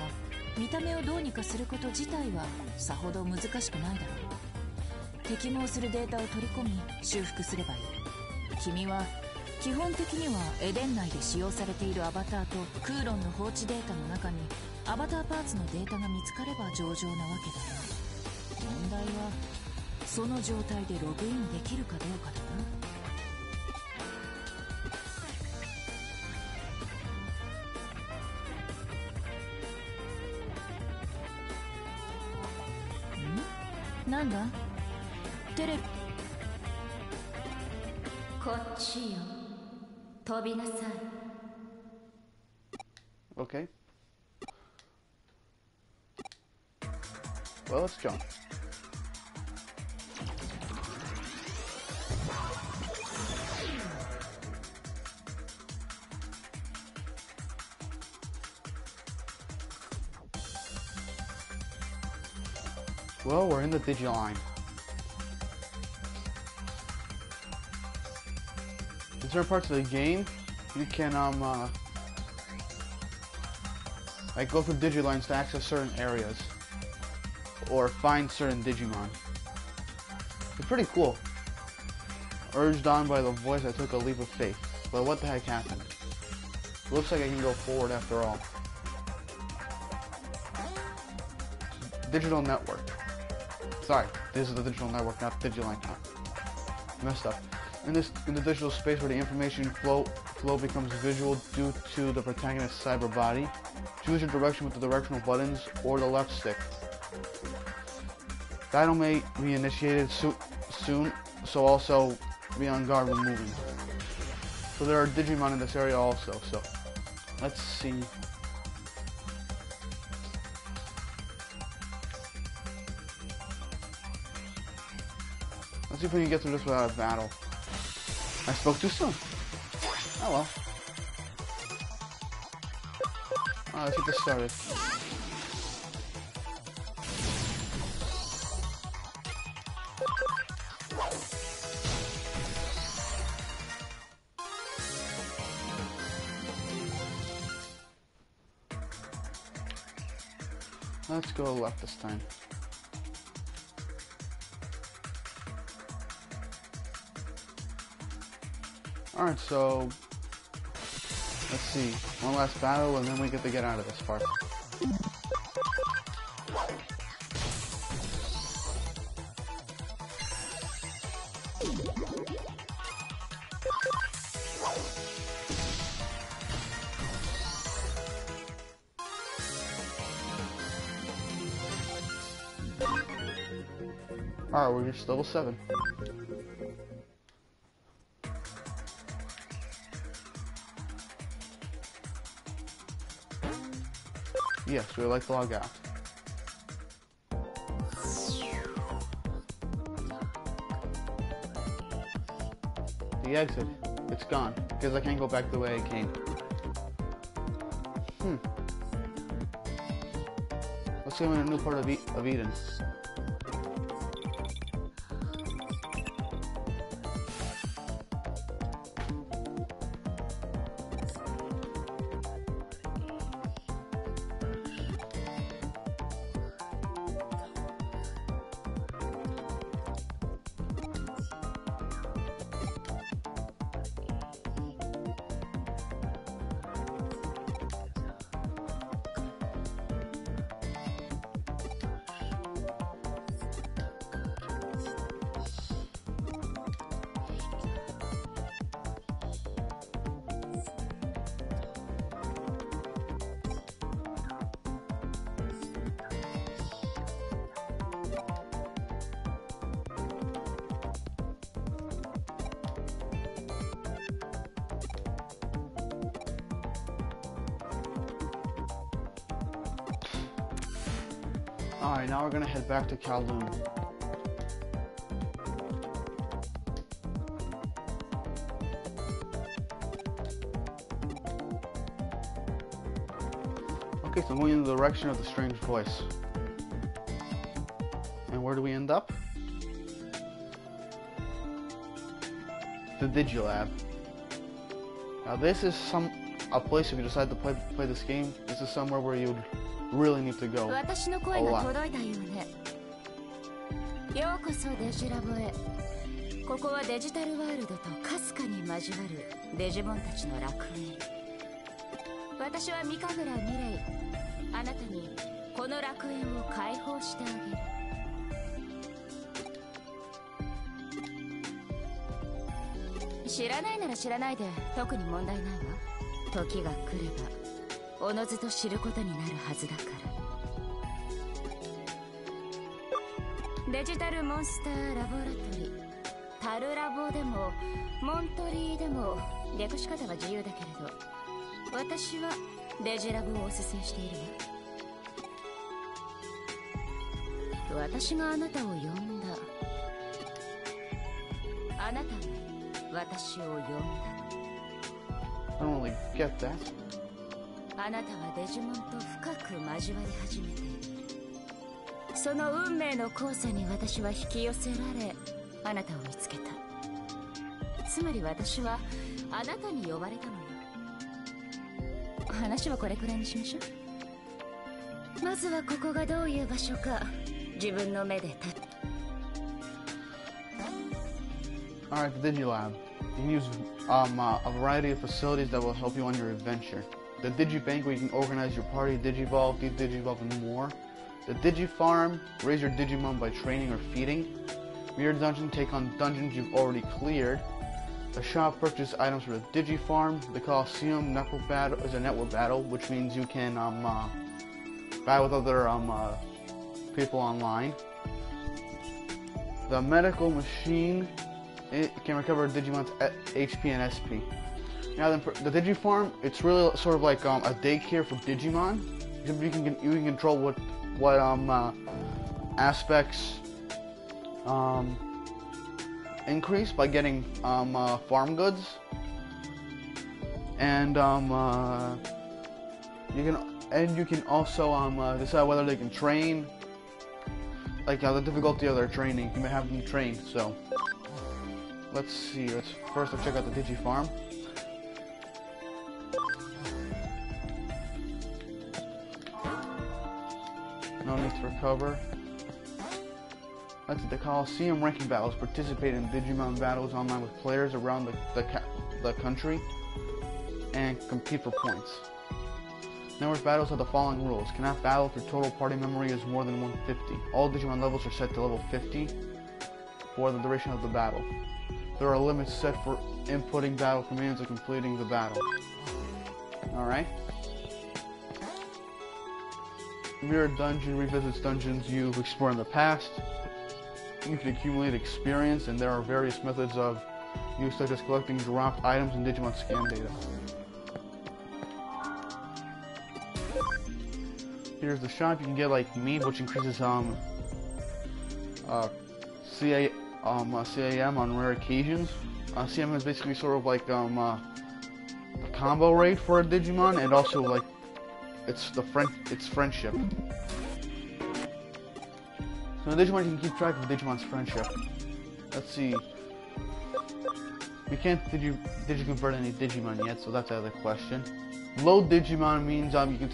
見た目をどうにかすること自体はさほど難しくないだろう。適合するデータを取り込み修復すればいい。君は基本的にはエデン内で使用されているアバターとクーロンの放置データの中にアバターパーツのデータが見つかれば上々なわけだよ。問題はその状態でログインできるかどうかだな。なんだテレビ。こっちよ、飛びなさい。 Okay. Well, let's jump. Well, we're in the Digiline. In certain parts of the game, you can like go through Digilines to access certain areas or find certain Digimon. It's pretty cool. Urged on by the voice, I took a leap of faith. But what the heck happened? It looks like I can go forward after all. Digital network. Sorry, this is the digital network, not Digiline. Messed up. In the digital space where the information flow becomes visual due to the protagonist's cyber body, choose your direction with the directional buttons or the left stick. Battle may be initiated soon, so also be on guard when moving. So there are Digimon in this area also, so let's see. Let's see if we can get through this without a battle. I spoke too soon. Oh well. Let's get this started. Let's go left this time. Alright, so let's see. One last battle and then we get to get out of this part. Alright, we're just level 7. Yes, we would like to log out. The exit. It's gone, because I can't go back the way I came. Let's go in a new part of Eden. Alright, now we're gonna head back to Kowloon. Okay, so I'm going in the direction of the strange voice. And where do we end up? The Digilab. Now this is a place, if you decide to play this game, this is somewhere where you'd really need to go 私の a 声が lot. 届いたようね。ようこそデジラボへ。ここはデジタルワールドとかすかに交わるデジモンたちの楽園。私は三神楽ミレイ。あなたにこの楽園を解放してあげる。知らないなら知らないで特に問題ないわ。時が来ればおのずと知ることになるはずだから。デジタルモンスターラボラトリ、タルラボでもモントリーでも略し方は自由だけれど、私はデジラボをおすすめしているわ。私があなたを呼んだ。あなたが私を呼んだ。 I don't really get that. あなたはデジモンと深く交わり始めている。その運命の交差に私は引き寄せられ、あなたを見つけた。つまり私はあなたに呼ばれたのよ。話はこれくらいにしましょう。まずはここがどういう場所か自分の目でAlright, the Digilab. You can use a variety of facilities that will help you on your adventure. The Digibank, where you can organize your party, Digivolve, de-Digivolve, and more. The Digifarm, raise your Digimon by training or feeding. Mirror Dungeon, take on dungeons you've already cleared. The shop, purchase items for the Digifarm. The Coliseum network battle is a network battle, which means you can battle with other people online. The medical machine, it can recover Digimon's HP and SP. Now then, the Digifarm, it's really sort of like a daycare for Digimon. You can control what aspects increase by getting farm goods, and you can also decide whether they can train, like the difficulty of their training. You may have them train. So let's see. Let's check out the Digifarm. No need to recover. Let's see, the Coliseum ranking battles. Participate in Digimon battles online with players around the country and compete for points. Network battles have the following rules. Cannot battle if your total party memory is more than 150. All Digimon levels are set to level 50 for the duration of the battle. There are limits set for inputting battle commands and completing the battle. Alright. Mirror Dungeon revisits dungeons you've explored in the past. You can accumulate experience, and there are various methods of use, such as collecting dropped items and Digimon scan data. Here's the shop. You can get like meat, which increases CAM on rare occasions. CAM is basically sort of like a combo rate for a Digimon, and also like it's friendship. So in Digimon, you can keep track of Digimon's friendship. Let's see. We can't Digi-convert any Digimon yet, so that's out of the question. Low Digimon means you can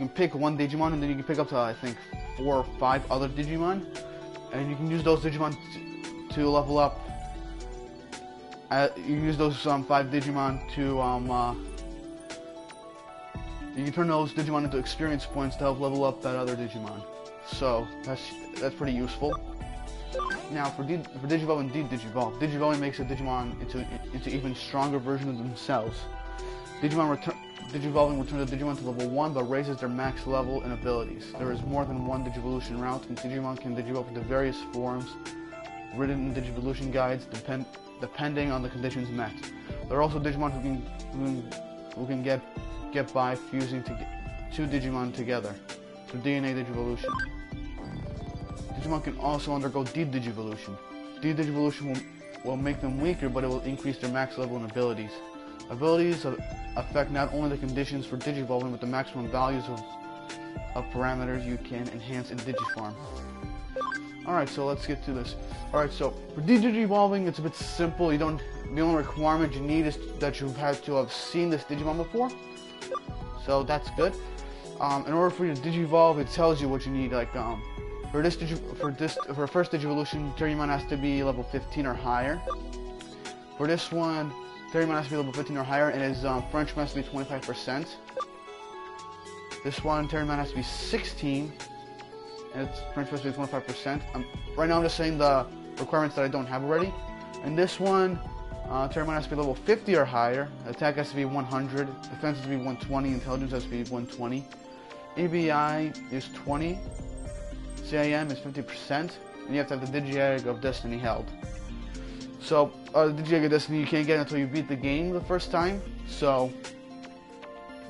pick one Digimon, and then you can pick up to I think 4 or 5 other Digimon, and you can use those Digimon to level up. You can use those 5 Digimon to you can turn those Digimon into experience points to help level up that other Digimon. So that's pretty useful. Now for Digivolve and de-Digivolve, Digivolving makes a Digimon into even stronger versions of themselves. Digivolving returns a Digimon to level 1, but raises their max level and abilities. There is more than one Digivolution route, and Digimon can Digivolve into various forms, written in Digivolution guides, depending on the conditions met. There are also Digimon who can get by fusing two Digimon together through DNA Digivolution. Digimon can also undergo de-Digivolution. De-Digivolution will make them weaker, but it will increase their max level and abilities. Abilities affect not only the conditions for digivolving, but the maximum values of parameters you can enhance in Digiform. Alright, so let's get to this. Alright, so for Digivolving, it's a bit simple. The only requirement you need is that you've had to have seen this Digimon before. So that's good. In order for you to Digivolve, it tells you what you need. Like for first Digivolution, Digimon has to be level 15 or higher. For this one, Digimon has to be level 15 or higher, and his French has to be 25%. This one, Digimon has to be 16, and its French has to be 25%. Right now I'm just saying the requirements that I don't have already. And this one, Digimon has to be level 50 or higher. Attack has to be 100, defense has to be 120, intelligence has to be 120. ABI is 20, CIM is 50%, and you have to have the Digi-Egg of Destiny held. So, the Digi-Egg of Destiny you can't get until you beat the game the first time. So,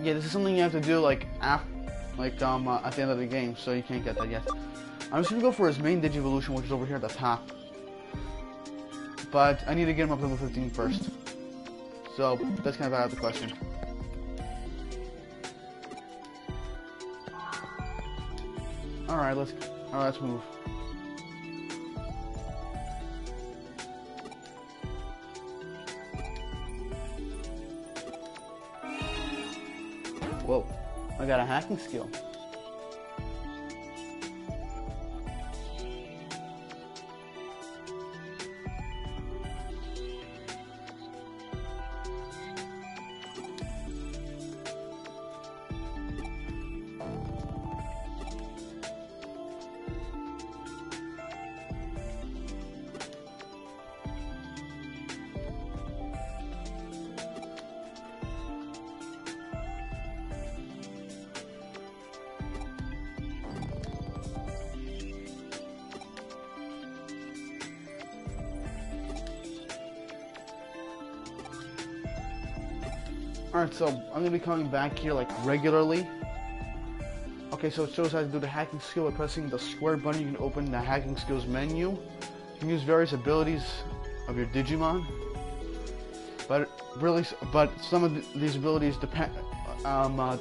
yeah, this is something you have to do like at the end of the game, so you can't get that yet. I'm just gonna go for his main Digivolution, which is over here at the top. But I need to get him up to level 15 first. So, that's kind of out of the question. Alright, let's move. Whoa, I got a hacking skill. Alright, so I'm going to be coming back here like regularly. Okay, so it shows how to do the hacking skill by pressing the square button. You can open the hacking skills menu. You can use various abilities of your Digimon. But some of these abilities depend on what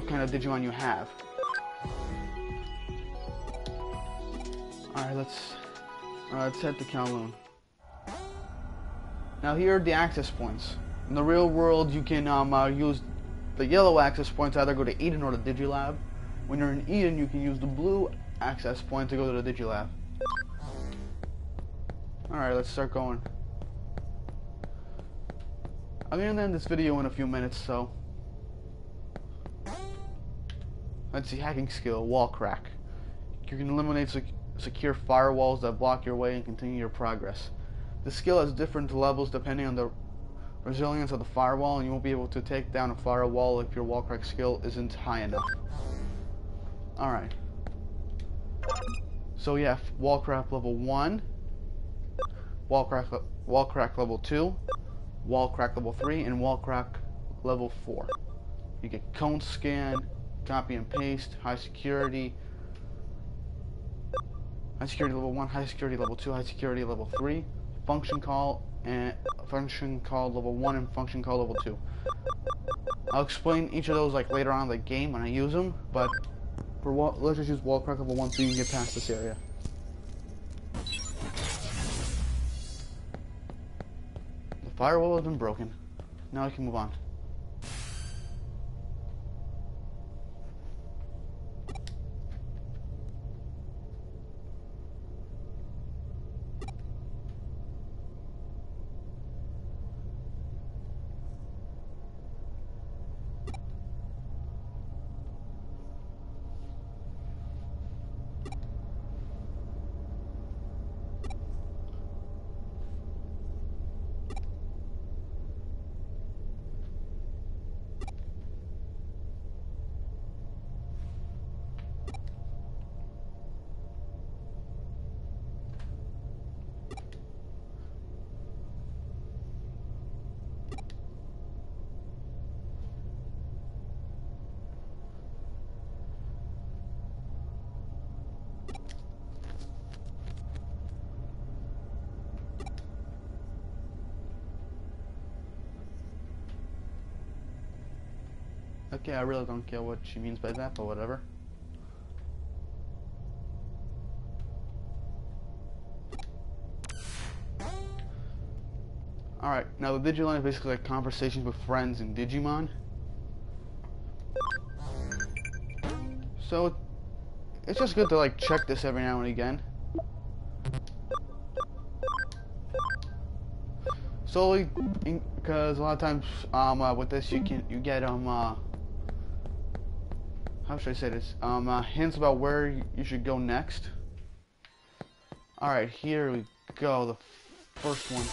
kind of Digimon you have. Alright, let's head to Kowloon. Now here are the access points. In the real world, you can use the yellow access point to either go to Eden or the Digilab. When you're in Eden, you can use the blue access point to go to the Digilab. Alright, let's start going. I'm going to end this video in a few minutes, so... Let's see, hacking skill, wall crack. You can eliminate secure firewalls that block your way and continue your progress. The skill has different levels depending on the resilience of the firewall, and you won't be able to take down a firewall if your wall crack skill isn't high enough. Alright. So yeah, wall crack level 1, wall crack level 2, wall crack level 3, and wall crack level 4. You get cone scan, copy and paste, high security level 1, high security level 2, high security level 3. Function call level 1 and function call level 2. I'll explain each of those like later on in the game when I use them, but let's just use wall crack level 1 so you can get past this area. The firewall has been broken. Now I can move on. Okay, I really don't care what she means by that, but whatever. Alright, now the Digiline is basically like conversations with friends in Digimon. So, it's just good to like check this every now and again. Solely because a lot of times with this you get how should I say this, hints about where you should go next. Alright, here we go, the first one.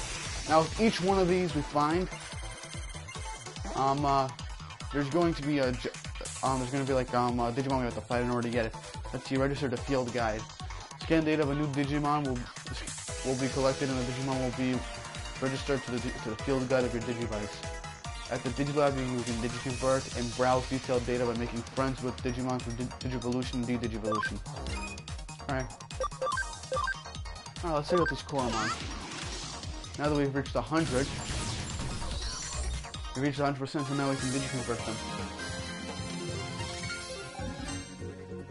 Now with each one of these we find there's going to be a Digimon we have to fight in order to get it. Let's see, register the field guide. Scan data of a new Digimon will be collected, and the Digimon will be registered to the field guide of your Digivice. At the Digilab, you can Digiconvert and browse detailed data by making friends with Digimon for Digivolution and De-Digivolution. Alright. Alright, let's check out these Koromon. Now that we've reached 100, we've reached 100%, so now we can Digiconvert them.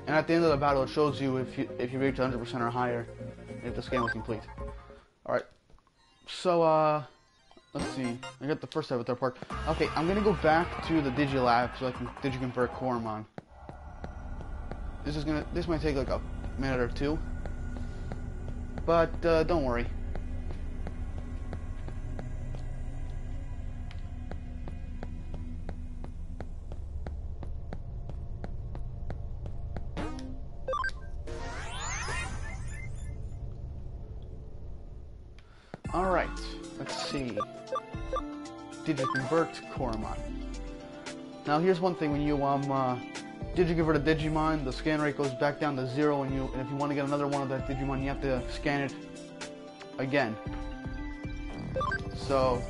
And at the end of the battle, it shows you if you reach 100% or higher, if the scan was complete. Alright. So, let's see. I got the first avatar part. Okay, I'm gonna go back to the Digilab so I can Digiconvert Koromon. This might take like a minute or two. But, don't worry. Alright, let's see. Digiconvert Koromon. Now here's one thing, when you Digiconvert a Digimon, the scan rate goes back down to 0, and if you want to get another one of that Digimon, you have to scan it again. So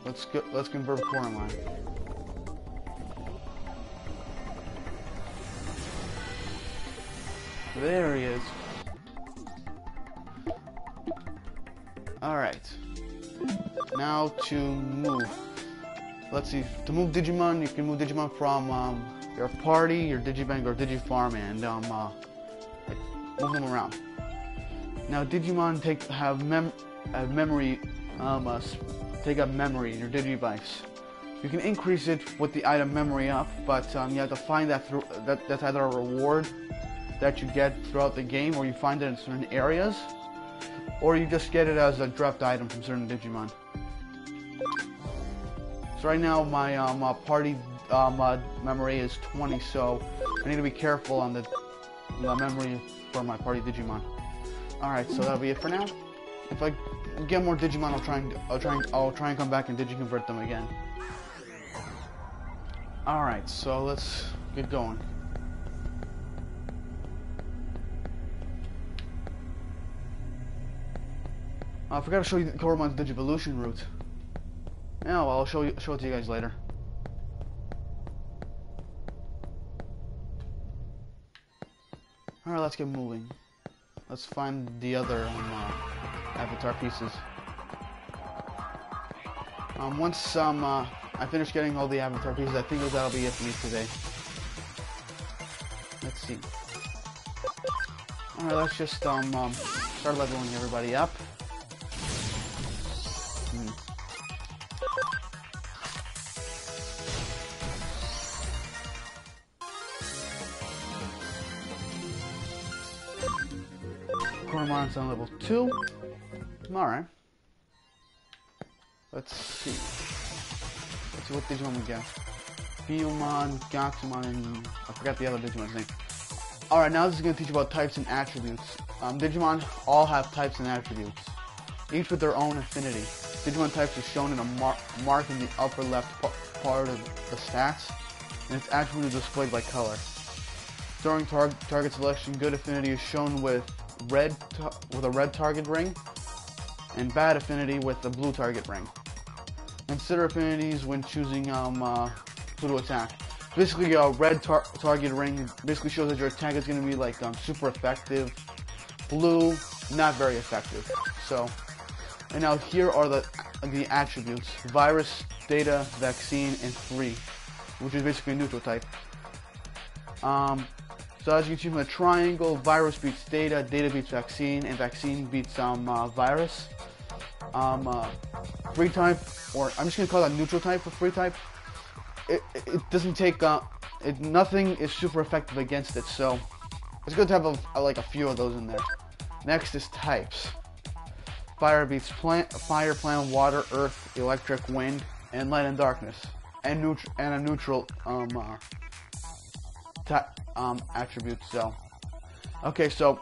let's convert Koromon. There he is. Alright. Now to move. Let's see. To move Digimon, you can move Digimon from your party, your Digibank, or Digifarm, and move them around. Now Digimon have memory. Take up memory in your Digivice. You can increase it with the item memory up, but you have to find that that's either a reward that you get throughout the game, or you find it in certain areas, or you just get it as a dropped item from certain Digimon. So right now my party memory is 20, so I need to be careful on the memory for my party Digimon. Alright, so that'll be it for now. If I get more Digimon, I'll try and come back and Digiconvert them again. Alright, so let's get going. I forgot to show you Koromon's Digivolution route. Yeah, well, I'll show it to you guys later. Alright, let's get moving. Let's find the other avatar pieces. Once I finish getting all the avatar pieces, I think that'll be it for me today. Let's see. Alright, let's just start leveling everybody up. Koromon's on level 2. Alright. Let's see. Let's see what Digimon we got. Biyomon, Gatsumon, and I forgot the other Digimon's name. Alright, now this is going to teach you about types and attributes. Digimon all have types and attributes, each with their own affinity. Digimon types is shown in a mark in the upper left part of the stats, and its attribute is displayed by color. During target selection, good affinity is shown with a red target ring, and bad affinity with a blue target ring. Consider affinities when choosing who to attack. Basically, a red target ring basically shows that your attack is going to be like super effective. Blue, not very effective. So, and now here are the attributes: virus, data, vaccine, and free. which is basically a neutral type. So as you can see from the triangle, virus beats data, data beats vaccine, and vaccine beats virus. Free type, or I'm just gonna call that neutral type for free type. It doesn't take nothing is super effective against it, so it's good to have like a few of those in there. Next is types. Fire beats fire, plant, water, earth, electric, wind, and light and darkness, and a neutral attributes. So, okay, so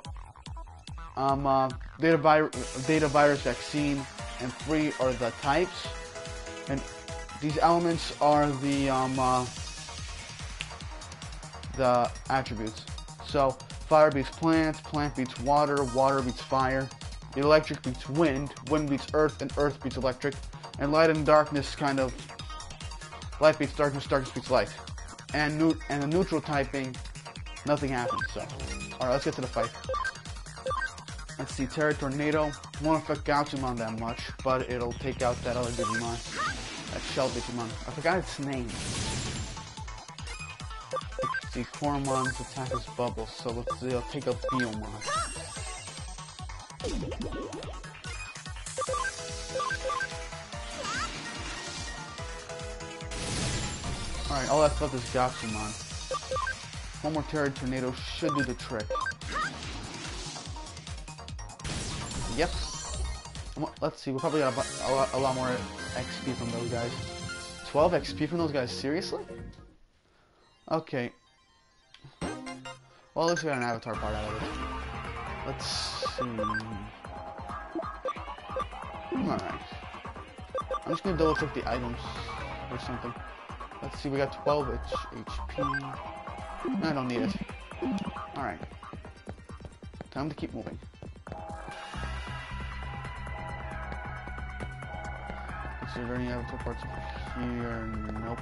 data, virus, vaccine, and free are the types, and these elements are the attributes. So fire beats plant, plant beats water, water beats fire, electric beats wind, wind beats earth, and earth beats electric, and light and darkness kind of light beats darkness, darkness beats light. And the neutral typing, nothing happens. So, alright, let's get to the fight. Let's see, Terra Tornado won't affect Gauchimon that much, but it'll take out that other Digimon, that Shell Digimon. I forgot its name. Let's see, Korumon's attack is Bubbles, so let's see, it'll take out Biomon. Alright, all that's left is Gauchimon. One more Terra Tornado should do the trick. Yep. Let's see, we'll probably get a lot more XP from those guys. 12 XP from those guys? Seriously? Okay. Well, at least we got an avatar part out of it. Let's see. Alright. I'm just gonna double check the items or something. Let's see, we got 12 HP. I don't need it. Alright. Time to keep moving. Is there any avatar parts here? Nope.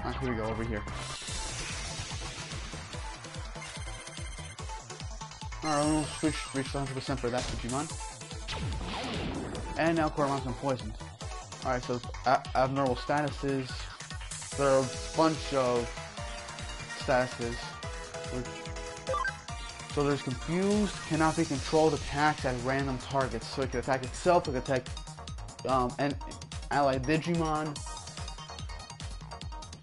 Ah, here we go, over here. Alright, we'll reach 100% for that Digimon. And now Korumon's been poisoned. Alright, so abnormal statuses. There are a bunch of statuses. So there's confused, cannot be controlled, attacks at random targets. So it can attack itself, it can attack an allied Digimon.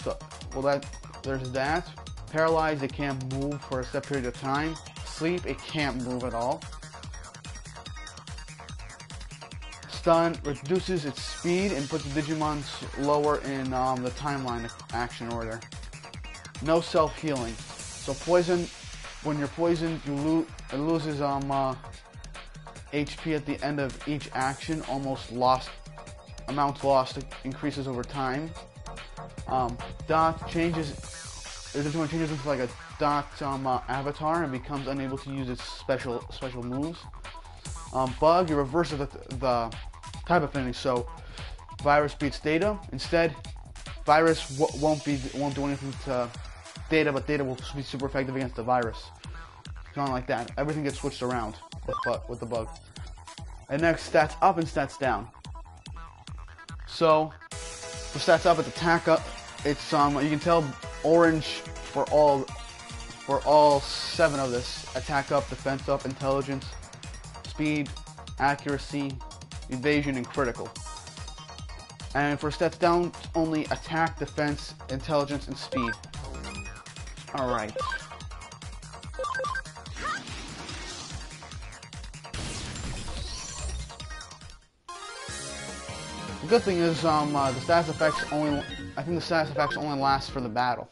So, well, there's that. Paralyzed, it can't move for a set period of time. Sleep, it can't move at all. Stun reduces its speed and puts the Digimon lower in the timeline action order. No self-healing. So poison, when you're poisoned, it loses HP at the end of each action. Amount lost increases over time. Dot changes. The Digimon changes into like a Dot avatar and becomes unable to use its special moves. Bug, it reverses the type affinity. So virus beats data. Instead, virus won't do anything to data, but data will be super effective against the virus. Kind of like that. Everything gets switched around with the bug. And next, stats up and stats down. So for stats up, it's attack up. It's you can tell orange for all 7 of this. Attack up, defense up, intelligence, speed, accuracy, evasion, and critical. And for stats down, only attack, defense, intelligence, and speed. Alright. The good thing is, the status effects only, I think the status effects only last for the battle.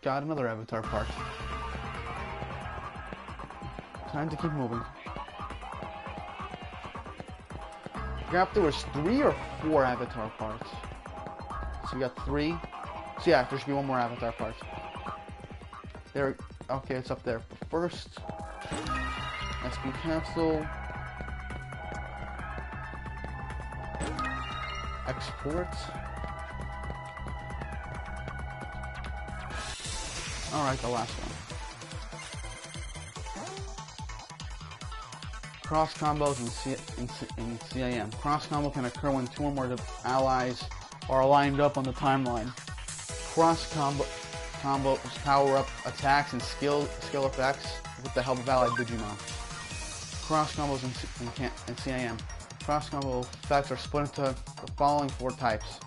Got another avatar part. Time to keep moving. I forgot if there was 3 or 4 avatar parts. So we got 3. So yeah, there should be 1 more avatar part. There. Okay, it's up there. But first, SP cancel. Export. Alright, the last one. Cross combos in CIM. Cross combo can occur when two or more allies are lined up on the timeline. Cross combos power up attacks and skill effects with the help of allied Digimon. Cross combos in CIM. Cross combo effects are split into the following 4 types.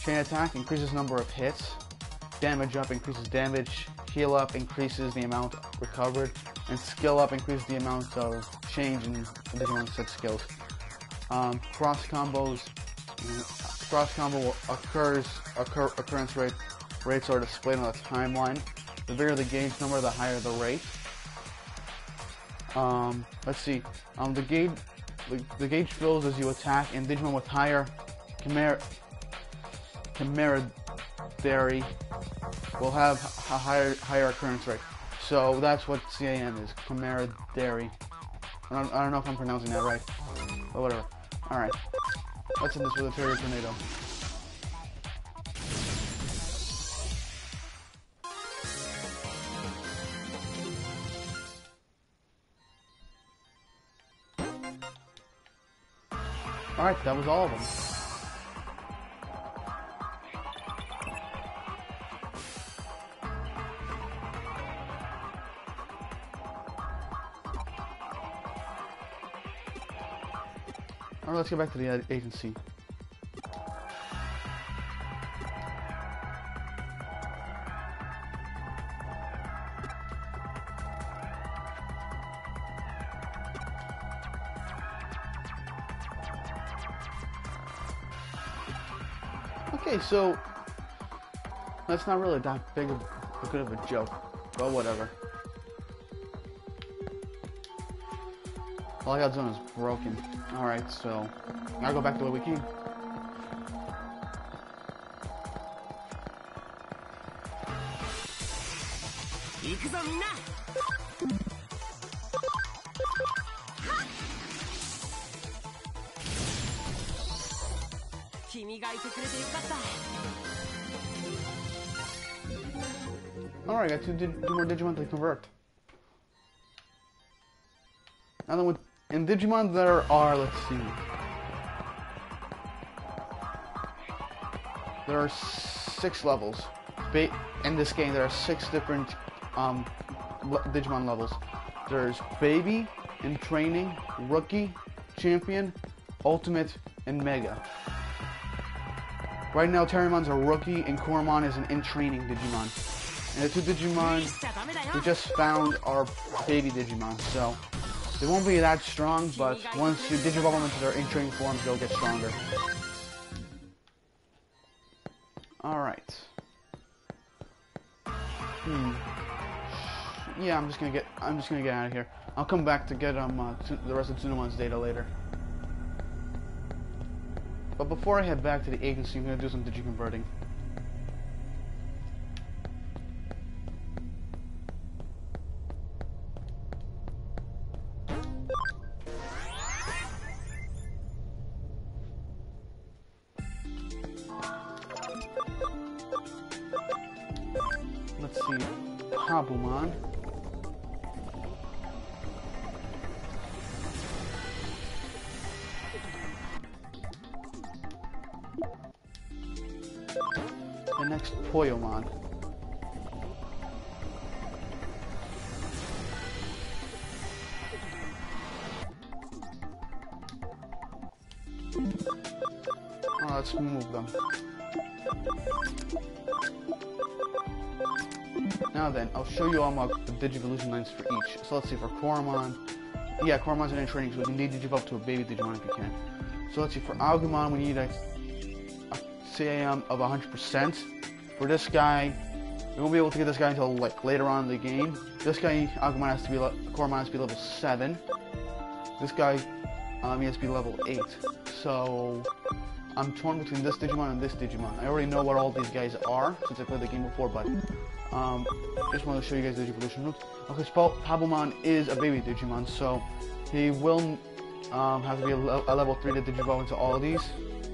Chain attack increases number of hits. Damage up increases damage. Heal up increases the amount recovered. And skill up increases the amount of change in Digimon set skills. Cross combo occurrence rates are displayed on the timeline. The bigger the gauge number, the higher the rate. Let's see. The gauge fills as you attack, and Digimon with higher camaraderie will have a higher occurrence rate. So that's what CAM is, camaraderie. I don't know if I'm pronouncing that right, but whatever. Alright, let's end this with a Terrier Tornado. Alright, that was all of them. Alright, let's get back to the agency. Okay, so that's not really that big of a good of a joke, but whatever. All I got done is broken. Alright, so now go back to the wiki. Alright, got two more Digimon to convert. Now then, in Digimon there are, let's see, there are 6 levels. In this game there are 6 different Digimon levels. There's Baby, in Training, Rookie, Champion, Ultimate, and Mega. Right now Terrimon's a Rookie and Koromon is an in Training Digimon. And the 2 Digimon we just found are Baby Digimon, so they won't be that strong, but once you Digivolve them into their in-training forms, they'll get stronger. Alright. Yeah, I'm just gonna get out of here. I'll come back to get the rest of Tsunomon's data later. But before I head back to the agency, I'm gonna do some Digiconverting. Let's see, Pabumon. The next Poyomon. Oh, let's move them. Now then, I'll show you all the Digivolution lines for each. So let's see, for Koromon, yeah, Koromon's in training, so we need to Digivolve to a baby Digimon if you can. So let's see, for Agumon, we need a CAM of 100%. For this guy, we won't be able to get this guy until like later on in the game. This guy, Agumon has to be, Koromon has to be level 7. This guy, he has to be level 8. So I'm torn between this Digimon and this Digimon. I already know what all these guys are since I played the game before, but just wanted to show you guys the Digivolution. Okay, Pabumon is a baby Digimon, so he will have to be a level 3 to Digivolve into all of these.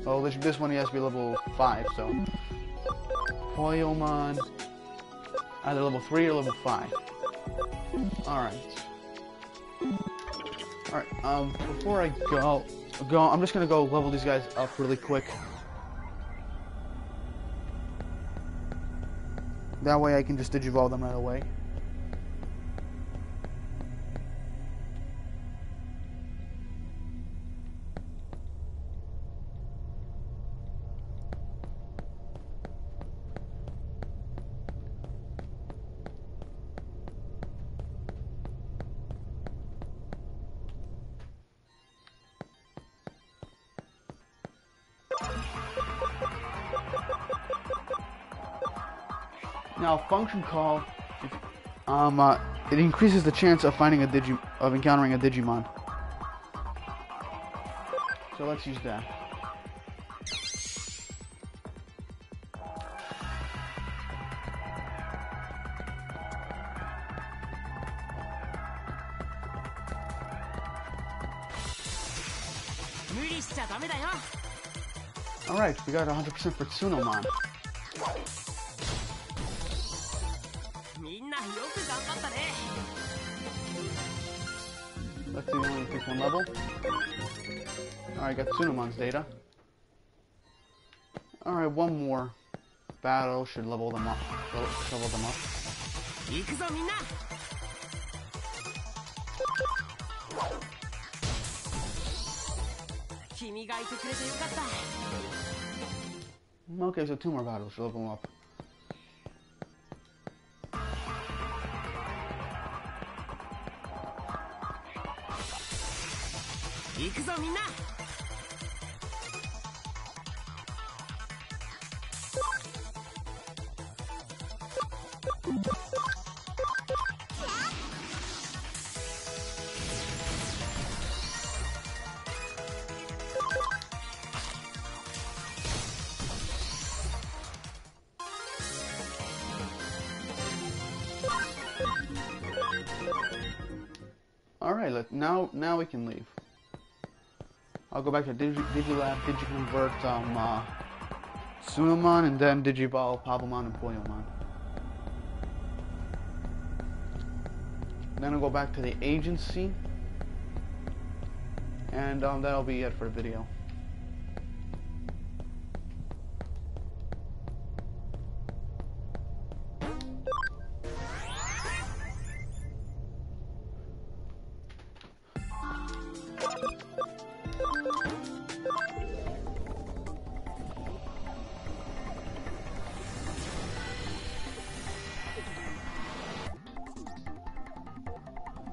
Oh, this one he has to be level 5, so Poyomon, either level 3 or level 5. Alright. Alright, before I I'm just gonna go level these guys up really quick. That way I can just digivolve them right away. Now, function call, it increases the chance of finding encountering a Digimon. So let's use that. Alright, we got 100% for Tsunomon. Let's see, only takes one level. Alright, got Tsunomon's data. Alright, one more battle should level them up. Level them up. Okay, so two more battles should level them up. Alright, now we can leave. I'll go back to Digilab, Digiconvert Tsunomon, and then Digivolve Pabomon and Poyomon. Then I'll go back to the agency, and that'll be it for the video.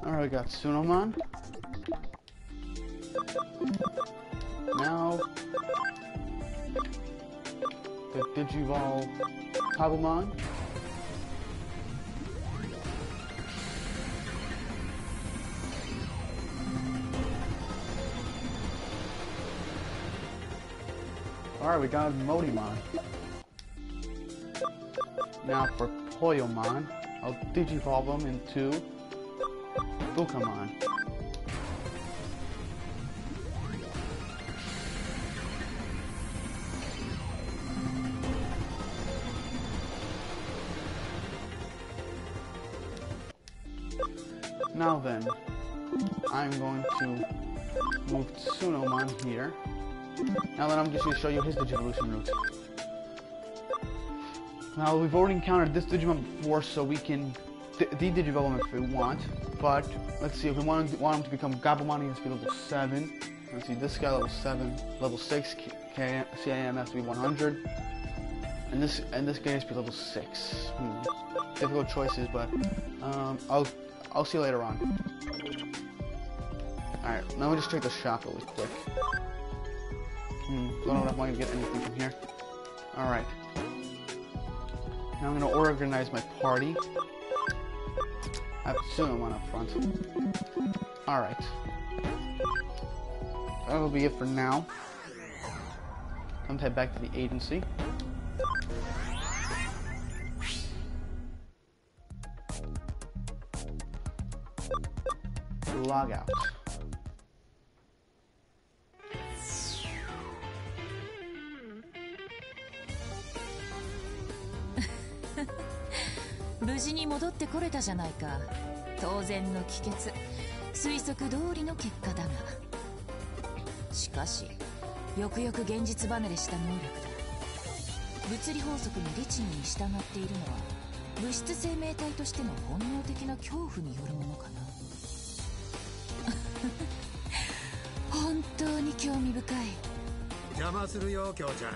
Alright, we got Tsunomon. Now, the Digivolve Pabomon. Alright, we got Modimon. Now for Poyomon, I'll Digivolve them into Bukamon. Now then, I'm going to move Tsunomon here. Now then, I'm just going to show you his Digivolution route. Now, we've already encountered this Digimon before, so we can de-Digivolve him if we want. But, let's see, if we want him to become Gabumon, he has to be level 7. Let's see, this guy level 7. Level 6, CIM has to be 100. And this guy has to be level 6. Difficult choices, but I'll see you later on. Alright, now let me just check the shop really quick. Don't know if I can get anything from here. Alright. Now I'm going to organize my party. I have Tsunomon up front. Alright. That'll be it for now. Time to head back to the agency. Log out. 推測通りの結果だが、しかしよくよく現実離れした能力だ。物理法則の律儀に従っているのは物質生命体としての本能的な恐怖によるものかな。本当に興味深い。邪魔するよ、京ちゃん。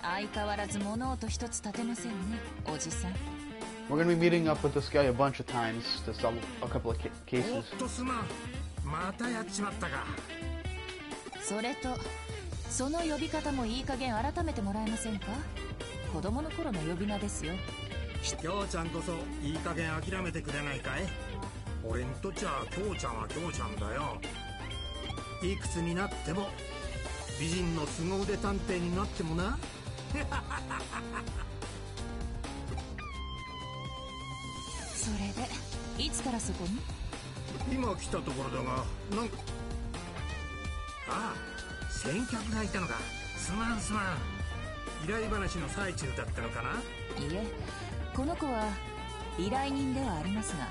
相変わらず物音一つ立てませんね、おじさん。We're gonna be meeting up with this guy a bunch of times to solve a couple of お cases. っとすまん、またやっちまったか。それとその呼び方もいい加減改めてもらえませんか。子供の頃の呼び名ですよ。京ちゃんこそいい加減諦めてくれないかい。俺にとっちゃ京ちゃんは京ちゃんだよ。いくつになっても美人の凄腕探偵になってもな。それでいつからそこに。今来たところだが、なんか、ああ、先客がいたのか。すまんすまん。依頼話の最中だったのかな。いえ、この子は依頼人ではありますが、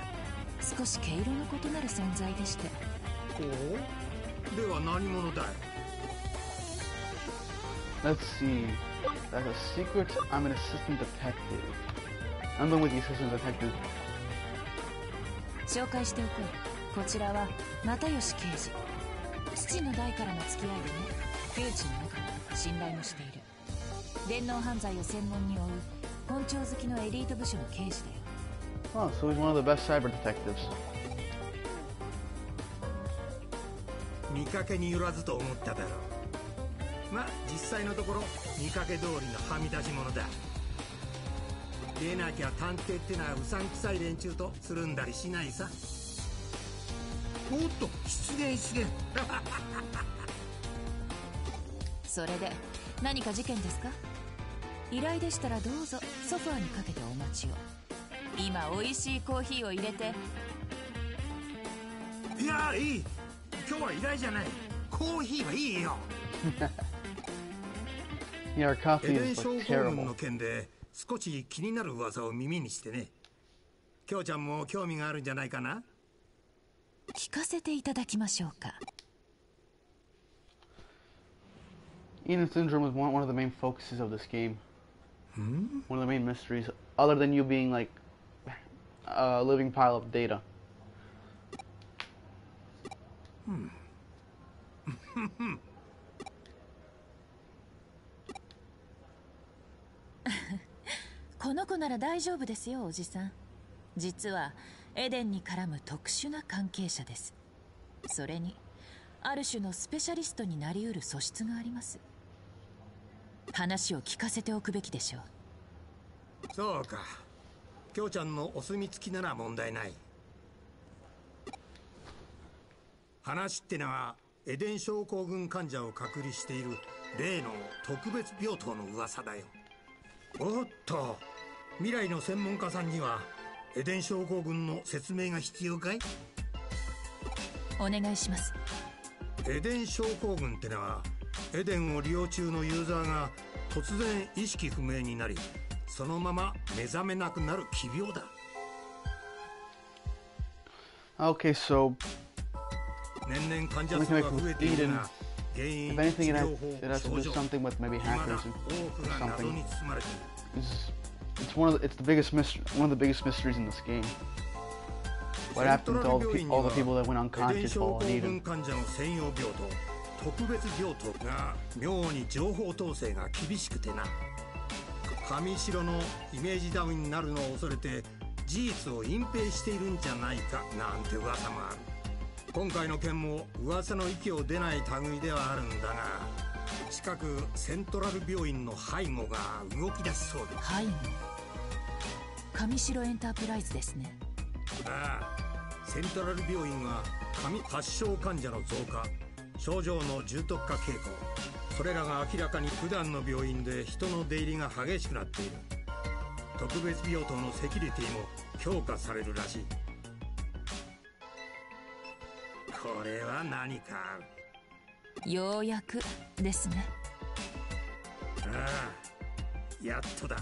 少し毛色の異なる存在でして。ほう、では何者だい。 Let's see. That's a secret. I'm an assistant detective. I'm the with the assistant detective. 紹介しておこう。こちらは又吉刑事。父の代からの付き合いでね、窮地の中に信頼もしている。電脳犯罪を専門に追う本庁好きのエリート部署の刑事だよ。Oh, so he's one of the best cyber detectives. 見かけによらずと思っただろう。まあ実際のところ見かけ通りのはみ出し者だ。でなきゃ探偵ってのはうさんくさい連中とつるんだりしないさ。おっと、失言失言。それで何か事件ですか。依頼でしたらどうぞソファーにかけてお待ちを。今美味しいコーヒーを入れて。いやいい、今日は依頼じゃない。コーヒーはいいよ。Yeah, our エ coffee デン is 症 like 候群 terrible. の件で少し気になる噂を耳にしてね。京ちゃんも興味があるんじゃないかな。聞かせていただきましょうか。Eden syndrome is one of the main focuses of this game. Hmm? One of the main mysteries, other than you being like a living pile of data. この子なら大丈夫ですよ、おじさん。実はエデンに絡む特殊な関係者です。それにある種のスペシャリストになり得る素質があります。話を聞かせておくべきでしょう。そうか、京ちゃんのお墨付きなら問題ない。話ってのはエデン症候群患者を隔離している例の特別病棟の噂だよ。おっと、未来の専門家さんにはエデン症候群の説明が必要かい。お願いします。エデン症候群ってのはエデンを利用中のユーザーが突然意識不明になり、そのまま目覚めなくなる奇病だ。 Okay, so 年々患者数が増えているが、原因、 if anything, 治 it 療 has, 法、 it has to 症 do 状、 something with maybe 未だ hackers 多く or が謎 something. に包まれている。 It's one of the biggest mysteries in this game. What happened to all the people that went エデン unconscious 症 while 候 in 群 Eden? 患者の専用病棟、特別病棟が妙に情報統制が厳しくてな。上白のイメージダウンになるのを恐れて事実を隠蔽しているんじゃないかなんて噂もある。今回の件も噂の息を出ない類ではあるんだが、近くセントラル病院の背後が動き出しそうで。背後。上白エンタープライズですね。ああ、セントラル病院は発症患者の増加、症状の重篤化傾向、それらが明らかに普段の病院で人の出入りが激しくなっている。特別病棟のセキュリティも強化されるらしい。これは何か。ようやくですね。ああ、やっとだ。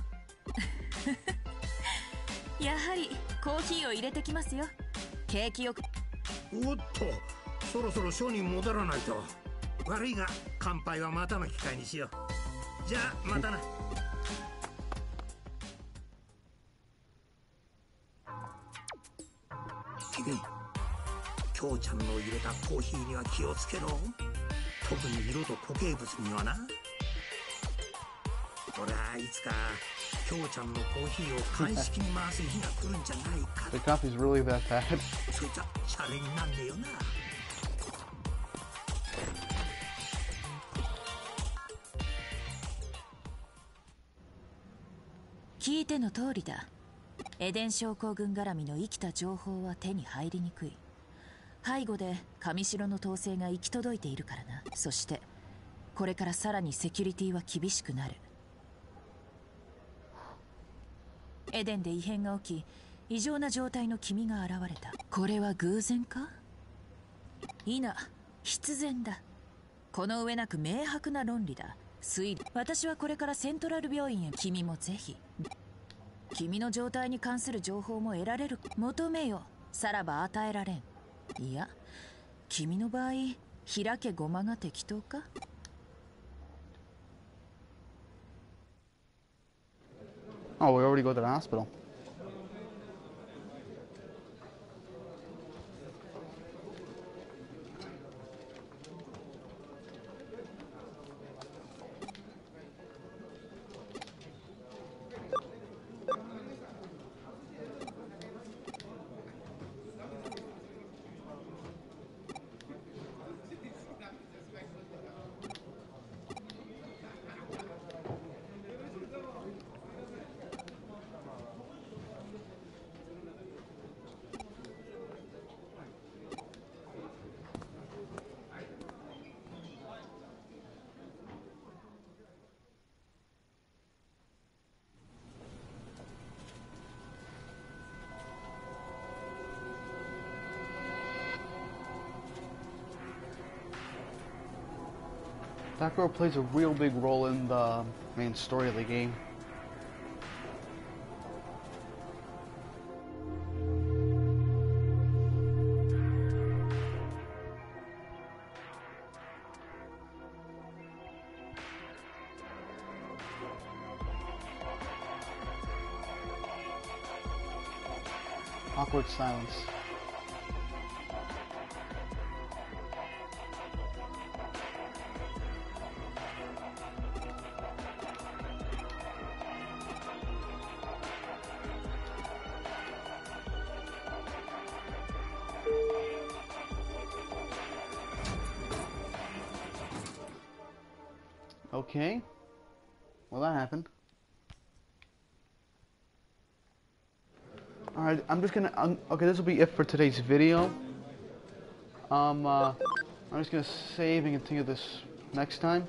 やはりコーヒーを入れてきますよ。景気よく。おっと、そろそろショーに戻らないと。悪いが乾杯はまたの機会にしよう。じゃあまたな。君、京ちゃんの入れたコーヒーには気をつけろ。特に色と固形物にはな。俺はいつか京ちゃんのコーヒーを鑑識に回す日が来るんじゃないか。 The coffee's really that bad. そいつはシャレになんねえよな。聞いての通りだ。エデン症候群絡みの生きた情報は手に入りにくい。背後で上城の統制が行き届いているからな。そしてこれからさらにセキュリティは厳しくなる。エデンで異変が起き、異常な状態の君が現れた。これは偶然か？否、必然だ。この上なく明白な論理だ。推理。私はこれからセントラル病院へ。君もぜひ。君の状態に関する情報も得られる。求めよ。さらば与えられん。いや、君の場合、開けごまが適当か？ Oh, we already go to the hospital. That girl plays a real big role in the main story of the game. Awkward silence. Okay. Well, that happened. Alright, I'm just gonna... okay, this will be it for today's video. I'm just gonna save and continue this next time.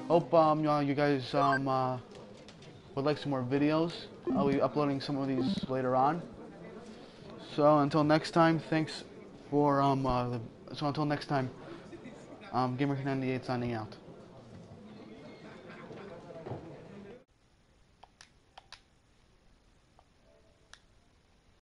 Hope, you guys, would like some more videos. I'll be uploading some of these later on. So, until next time, thanks for, so until next time, Gamer98 signing out.